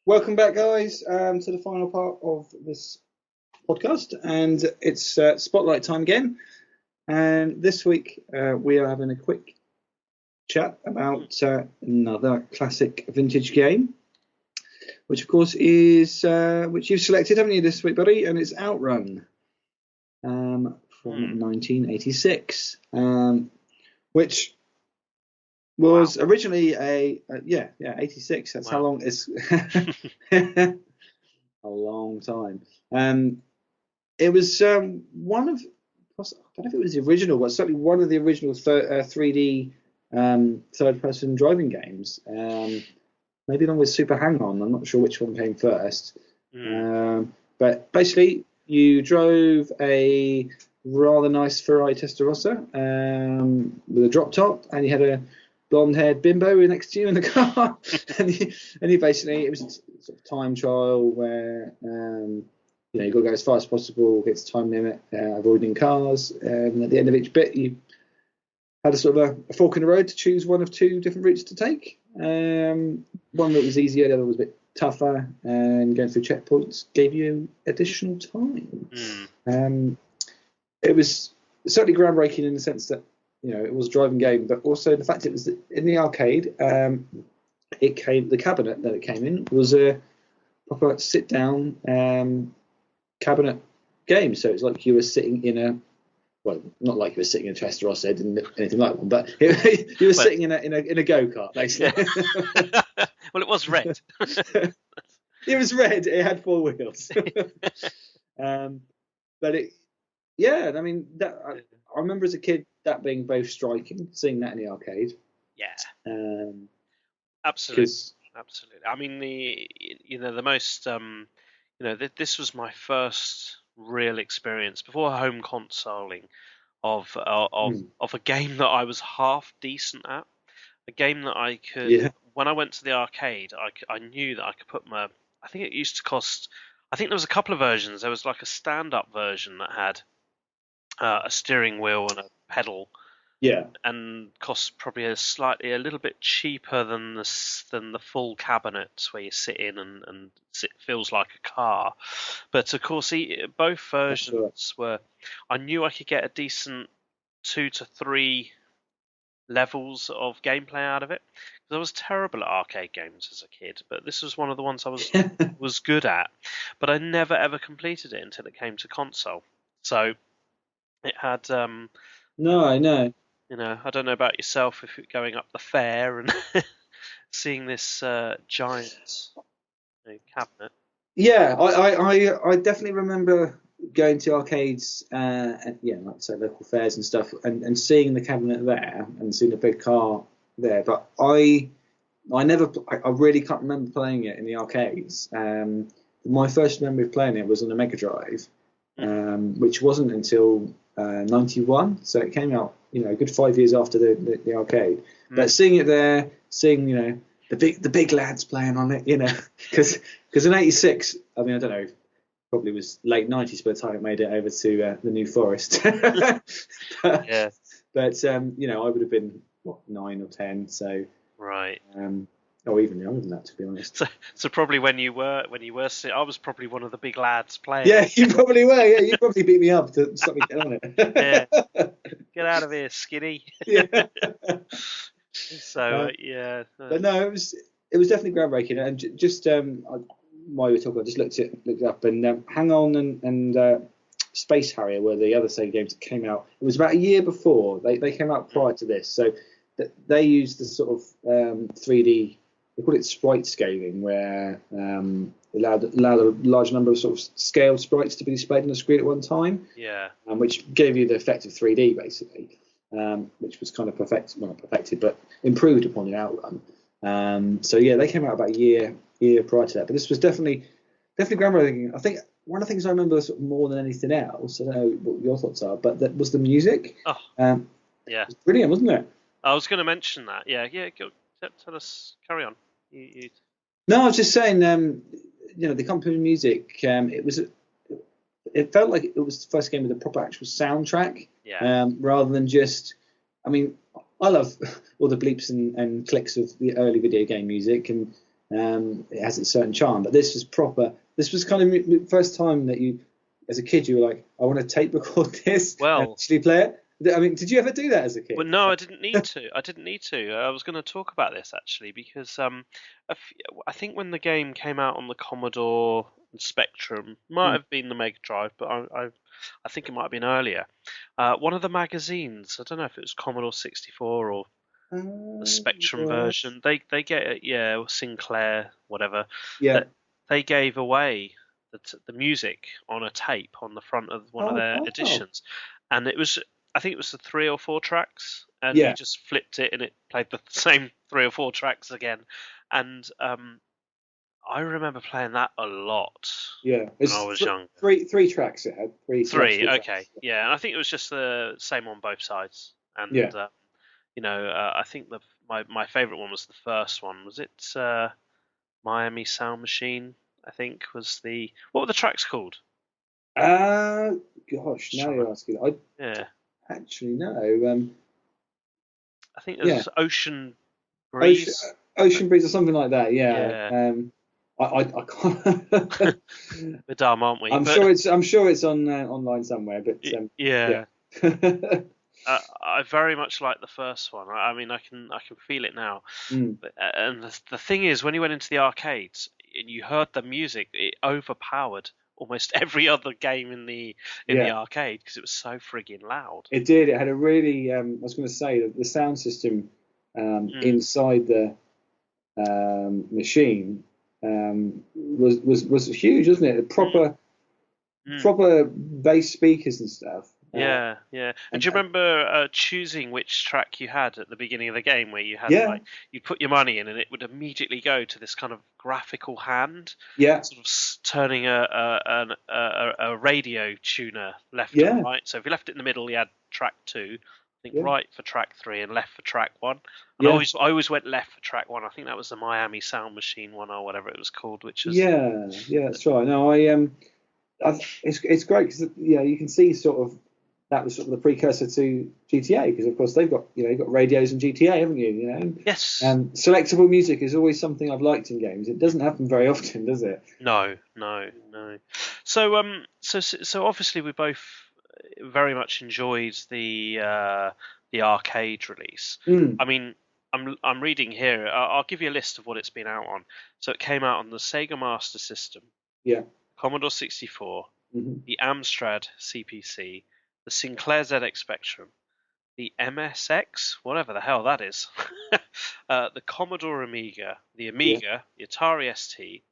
welcome back, guys, to the final part of this podcast, and it's spotlight time again. And this week we are having a quick chat about another classic vintage game, which of course is which you've selected, haven't you, this week, buddy? And it's Outrun from 1986, which was originally a 86. That's how long it's a long time. It was one of, I don't know if it was the original, but certainly one of the original 3D third-person driving games. Maybe along with Super Hang-On. I'm not sure which one came first. But basically, you drove a rather nice Ferrari Testarossa with a drop top, and you had a blonde-haired bimbo next to you in the car. and you basically, it was a sort of time trial where you've got to go as fast as possible, get to time limit, avoiding cars, and at the end of each bit, you had a sort of a fork in the road to choose one of two different routes to take. One route was easier, the other was a bit tougher, and going through checkpoints gave you additional time. It was certainly groundbreaking in the sense that it was a driving game, but also the fact it was in the arcade. The cabinet that it came in was a proper sit-down cabinet game, so it's like you were sitting in a, well, not like you were sitting in a Testarossa, didn't anything like one, but you were sitting in a go-kart, basically. Yeah. Well, it was red. It was red. It had four wheels. But I mean, I remember as a kid that being both striking, seeing that in the arcade. Yeah. Absolutely. I mean, the most, this was my first real experience before home consoling of a game that I was half decent at. A game that I could, when I went to the arcade, I knew that I could put my, I think it used to cost, I think there was a couple of versions. There was like a stand-up version that had a steering wheel and a pedal. Yeah. And costs probably a little bit cheaper than the full cabinet where you sit in and it feels like a car. But of course, both versions were. I knew I could get a decent 2 to 3 levels of gameplay out of it. Because I was terrible at arcade games as a kid, but this was one of the ones I was good at. But I never ever completed it until it came to console. So it had. No, I know. I don't know about yourself, if you're going up the fair and seeing this giant cabinet. Yeah, I definitely remember going to arcades, and like I say, local fairs and stuff, and seeing the cabinet there and seeing the big car there. But I really can't remember playing it in the arcades. My first memory of playing it was on a Mega Drive, which wasn't until 91, so it came out a good 5 years after the arcade. But seeing it there, seeing the big lads playing on it, because in '86, I mean, I don't know, probably was late '90s by the time it made it over to the New Forest. But I would have been 9 or 10, so right. Or even younger than that, to be honest. So probably when you were I was probably one of the big lads playing. Yeah, you probably were. Yeah, you probably beat me up to stop me getting on it. Yeah. Get out of here, skinny. Yeah. So But no, it was definitely groundbreaking. And just while we were talking, I just looked it up, and Hang On and Space Harrier were the other Sega games that came out. It was about a year before they came out prior to this, so they used the sort of 3D. They call it sprite scaling, where allowed a large number of sort of scaled sprites to be displayed on the screen at one time. Yeah. Which gave you the effect of 3D basically, which was kind of not perfected, but improved upon in Outrun. They came out about a year prior to that. But this was definitely groundbreaking. I think one of the things I remember sort of more than anything else, I don't know what your thoughts are, but that was the music. Oh. Yeah. It was brilliant, wasn't it? I was going to mention that. Yeah. Go, tell us. Carry on. You... No, I was just saying. The accompanying music. It felt like it was the first game with a proper actual soundtrack. Yeah. Rather than just. I mean, I love all the bleeps and clicks of the early video game music, and it has its certain charm. But this was proper. This was kind of the first time that you, as a kid, you were like, I want to tape record this and actually play it. I mean, did you ever do that as a kid? Well, no, I didn't need to. I was going to talk about this actually because I think when the game came out on the Commodore and Spectrum, might have been the Mega Drive, but I think it might have been earlier. One of the magazines, I don't know if it was Commodore 64 or the Spectrum version, they get it, or Sinclair, whatever. Yeah. They gave away the music on a tape on the front of one of their editions, and it was. I think it was the 3 or 4 tracks, and you just flipped it and it played the same 3 or 4 tracks again. And I remember playing that a lot when I was young. Three tracks it had. Three, okay. Tracks. Yeah, and I think it was just the same on both sides. And, I think my favourite one was the first one. Was it Miami Sound Machine, I think, was the... What were the tracks called? Gosh, now you're asking. Actually, no. I think it was Ocean Breeze. Ocean Breeze or something like that. Yeah. I can't. We're dumb, aren't we? I'm sure it's on online somewhere. But yeah. I very much like the first one. I mean, I can feel it now. But, and the thing is, when you went into the arcades and you heard the music, it overpowered almost every other game in the arcade because it was so frigging loud. It did. It had a really. I was going to say that the sound system inside the machine was huge, wasn't it? Proper bass speakers and stuff. Yeah. And do you remember choosing which track you had at the beginning of the game, where you had you put your money in and it would immediately go to this kind of graphical hand, sort of turning a radio tuner left and right. So if you left it in the middle, you had track 2. I think right for track 3 and left for track 1. And I always went left for track 1. I think that was the Miami Sound Machine one or whatever it was called, which was that's right. No, it's great because you can see sort of. That was sort of the precursor to GTA because, of course, you've got radios in GTA, haven't you? Yes. Selectable music is always something I've liked in games. It doesn't happen very often, does it? No. So obviously we both very much enjoyed the arcade release. I mean, I'm reading here. I'll give you a list of what it's been out on. So it came out on the Sega Master System, Commodore 64, the Amstrad CPC. The Sinclair ZX Spectrum, the MSX, whatever the hell that is, the Commodore Amiga, the Amiga, the Atari ST,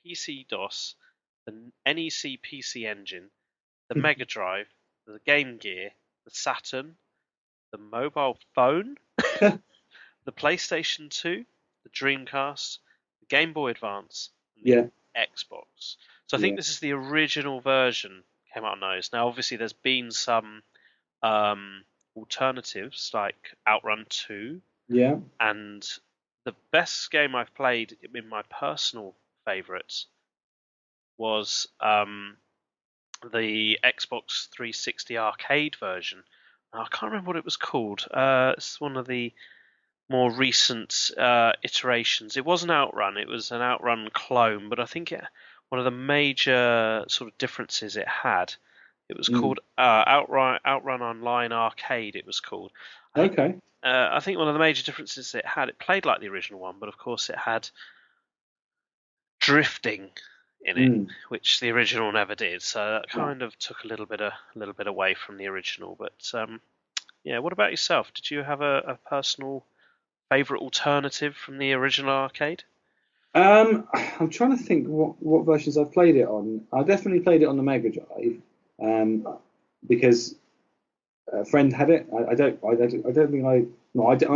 PC DOS, the NEC PC Engine, the Mega Drive, the Game Gear, the Saturn, the mobile phone, the PlayStation 2, the Dreamcast, the Game Boy Advance, and the Xbox. So I think this is the original version. Came out on those. Now, obviously, there's been some alternatives like Outrun 2. Yeah. And the best game I've played in my personal favourites was the Xbox 360 arcade version. I can't remember what it was called. It's one of the more recent iterations. It wasn't Outrun. It was an Outrun clone, but I think one of the major sort of differences it had, it was called Outrun Online Arcade. It was called. I think one of the major differences it had, it played like the original one, but of course it had drifting in it, which the original never did. So that kind of took a little bit away from the original. But what about yourself? Did you have a personal favourite alternative from the original arcade? I'm trying to think what versions I've played it on. I definitely played it on the Mega Drive because a friend had it. I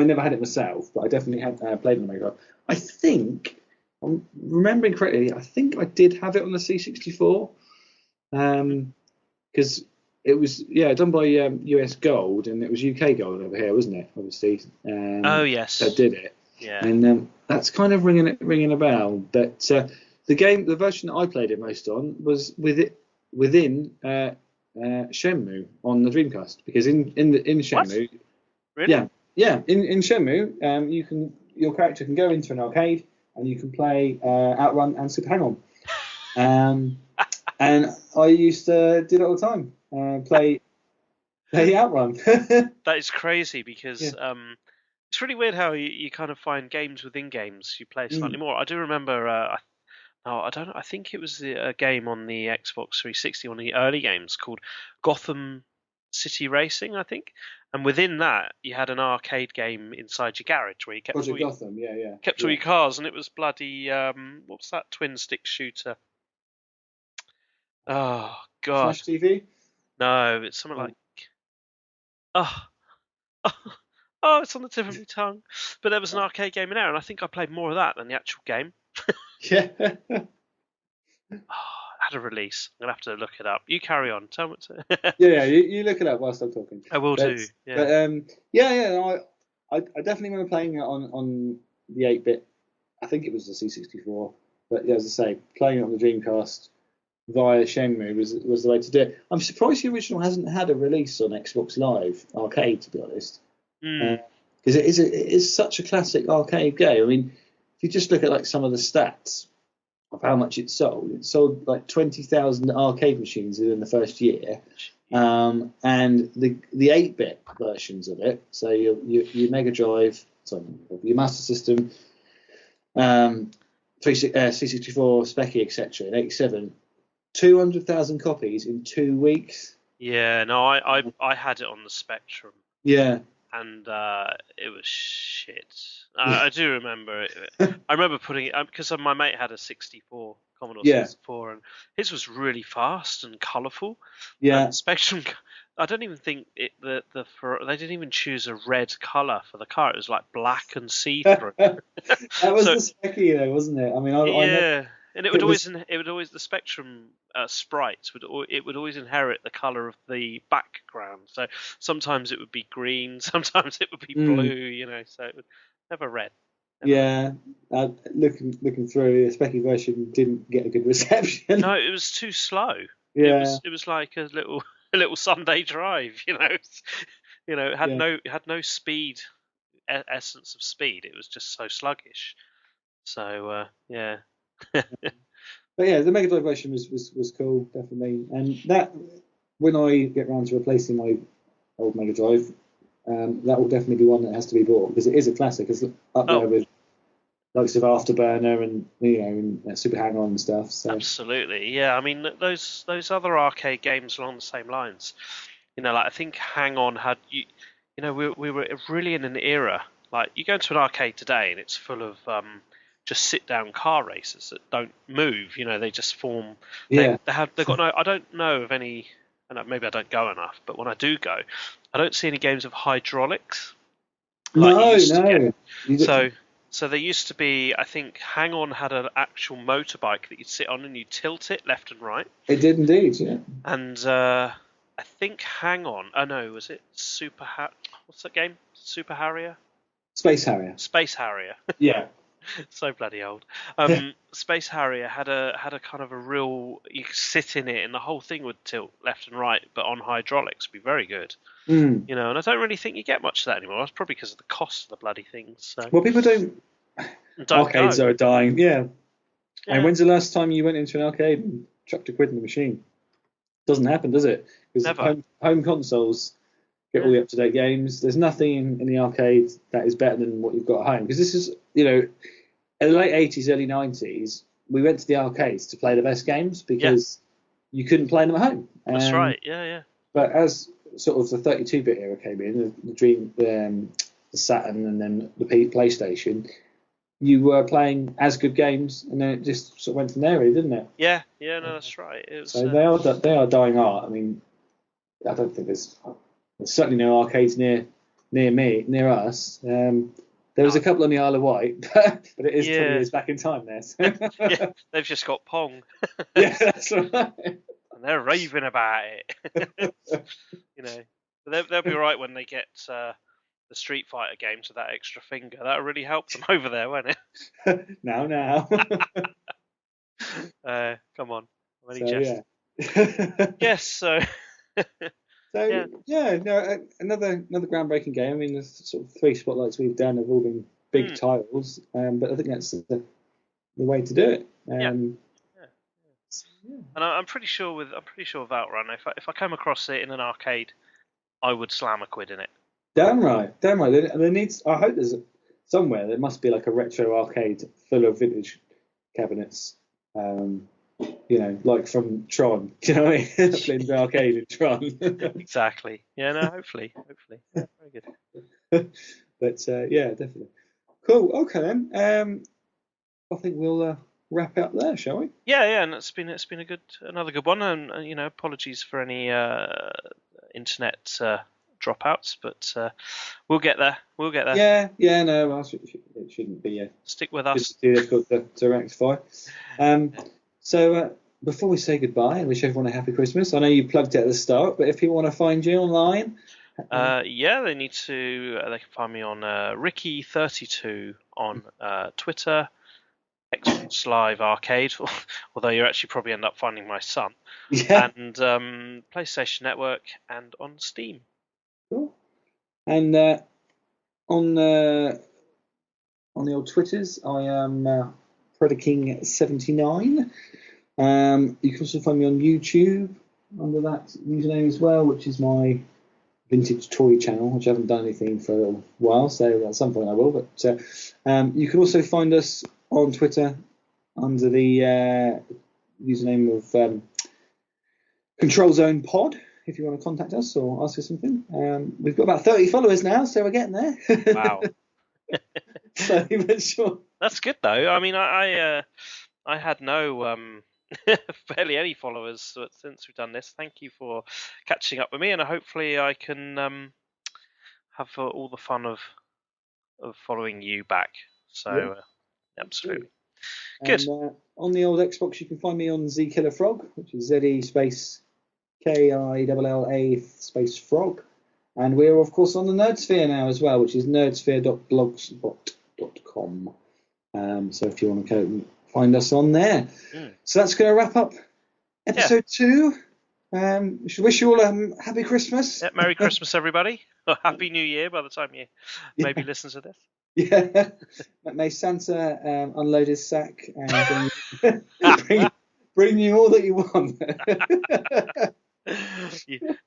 never had it myself, but I definitely had played it on the Mega Drive. I think I'm remembering correctly. I think I did have it on the C64 because it was done by US Gold, and it was UK Gold over here, wasn't it? Obviously. Oh yes. That did it. Yeah. And that's kind of ringing a bell. But the version that I played it most on was within Shenmue on the Dreamcast, because in Shenmue, what? Really? in Shenmue, your character can go into an arcade and you can play Outrun and Super Hang-On. And I used to do that all the time. Play Outrun. That is crazy because Yeah. it's really weird how you kind of find games within games you play slightly more. I do remember. I don't know. I think it was a game on the Xbox 360, one of the early games called Gotham City Racing, I think. And within that, you had an arcade game inside your garage where you kept Project Gotham, yeah. kept all your cars, and it was bloody what was that twin stick shooter? Oh God, Smash TV? no! It's something like oh, oh, it's on the tip of my tongue. But there was an arcade game in there, and I think I played more of that than the actual game. Yeah. Had a release. I'm gonna have to look it up. You carry on. Tell me. Yeah, you look it up whilst I'm talking. I will do. Yeah. But no, I definitely remember playing it on the 8-bit. I think it was the C64. But yeah, as I say, playing it on the Dreamcast via Shenmue was the way to do it. I'm surprised the original hasn't had a release on Xbox Live Arcade, to be honest, because it is such a classic arcade game. I mean, if you just look at like some of the stats of how much it sold like 20,000 arcade machines within the first year, and the 8-bit versions of it, so your Mega Drive, your Master System, C64, Speccy, etc. in '87, 200,000 copies in 2 weeks. Yeah, no, I had it on the Spectrum. Yeah. And it was shit. I do remember it. I remember putting it because my mate had a 64 Commodore 64, and his was really fast and colourful. Yeah. And Spectrum, I don't even think they didn't even choose a red colour for the car. It was like black and see-through. That was the Speccy though, wasn't it? I mean, yeah. And it would always the Spectrum sprites would always inherit the color of the background. So sometimes it would be green, sometimes it would be blue. So it would never red. Yeah, looking through, the Speccy version didn't get a good reception. No, it was too slow. Yeah, it was like a little Sunday drive. It had no speed, essence of speed. It was just so sluggish. So yeah. But yeah, the Mega Drive version was cool, definitely. And that, when I get around to replacing my old Mega Drive, that will definitely be one that has to be bought because it is a classic. It's up there with likes of Afterburner and Super Hang-On and stuff. So. Absolutely, yeah. I mean, those other arcade games along the same lines. Like I think Hang-On had we were really in an era. Like you go into an arcade today and it's full of just sit down car races that don't move. They just form. Yeah. They've got no. I don't know of any. And maybe I don't go enough, but when I do go, I don't see any games of hydraulics. No. So there used to be. I think Hang On had an actual motorbike that you'd sit on and you tilt it left and right. It did indeed, yeah. And I think Hang On. Oh no, was it what's that game? Super Harrier. Space Harrier. Space Harrier. Yeah. So bloody old. Space Harrier had a kind of a real. You could sit in it, and the whole thing would tilt left and right, but on hydraulics, would be very good. And I don't really think you get much of that anymore. That's probably because of the cost of the bloody things. So. Well, people don't arcades are dying. Yeah. And when's the last time you went into an arcade and chucked a quid in the machine? Doesn't happen, does it? Because home consoles get all the up-to-date games. There's nothing in the arcade that is better than what you've got at home. Because this is, in the late 80s, early 90s, we went to the arcades to play the best games because you couldn't play them at home. That's right, yeah. But as sort of the 32-bit era came in, the Saturn and then the PlayStation, you were playing as good games, and then it just sort of went from there, really, didn't it? Yeah, no, that's right. So they are dying art. I mean, I don't think there's certainly no arcades near us. There was a couple on the Isle of Wight, but it is 20 years back in time there. So. Yeah, they've just got Pong. Yeah, that's right. And they're raving about it. But they'll be all right when they get the Street Fighter games with that extra finger. That'll really help them over there, won't it? Now. Come on. Yeah. Yes, so... another groundbreaking game. I mean, the sort of 3 spotlights we've done have all been big titles, but I think that's the way to do it. Yeah. And I'm pretty sure with Outrun, if I came across it in an arcade, I would slam a quid in it. Damn right. There needs. I hope there's somewhere there must be like a retro arcade full of vintage cabinets. Like from Tron. Do you know what I mean? Playing the arcade in Tron. Exactly. Yeah. No. Hopefully. Yeah, very good. But yeah, definitely. Cool. Okay then. I think we'll wrap up there, shall we? Yeah. And it's been another good one. And apologies for any internet dropouts, but we'll get there. Yeah. No, it shouldn't be. Stick with us. It's too difficult to rectify. So before we say goodbye and wish everyone a happy Christmas, I know you plugged it at the start, but if people want to find you online, they need to. They can find me on Ricky32 on Twitter, Xmas Live Arcade, although you actually probably end up finding my son, and PlayStation Network and on Steam. Cool. And on the old Twitters, I am Predaking79. You can also find me on YouTube under that username as well, which is my vintage toy channel, which I haven't done anything for a while, so at some point I will. But you can also find us on Twitter under the username of Control Zone Pod, if you want to contact us or ask us something. We've got about 30 followers now, so we're getting there. Wow. So, but sure. That's good though. I mean, I had no barely any followers since we've done this. Thank you for catching up with me, and hopefully I can have all the fun of following you back. So absolutely good. And, on the old Xbox, you can find me on Z Killer Frog, which is ZE space KILLA space Frog, and we're of course on the Nerdsphere now as well, which is nerdsphere.blogspot.com. So if you want to go find us on there. So that's going to wrap up episode 2. We should wish you all a happy Christmas. Yeah, Merry Christmas, everybody. Or Happy New Year by the time you maybe listen to this. Yeah. May Santa unload his sack and bring you all that you want.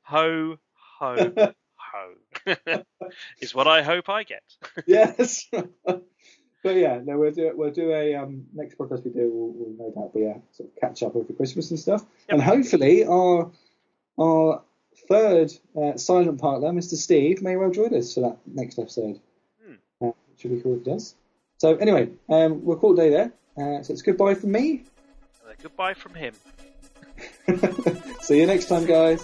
Ho, ho, ho. Is what I hope I get. Yes. But yeah, no, we'll do a next podcast we do will no doubt be a sort of catch up over Christmas and stuff, and hopefully our third silent partner, Mr. Steve, may well join us for that next episode. Should be cool if he does. So anyway, we'll call it a day there. So it's goodbye from me. Goodbye from him. See you next time, guys.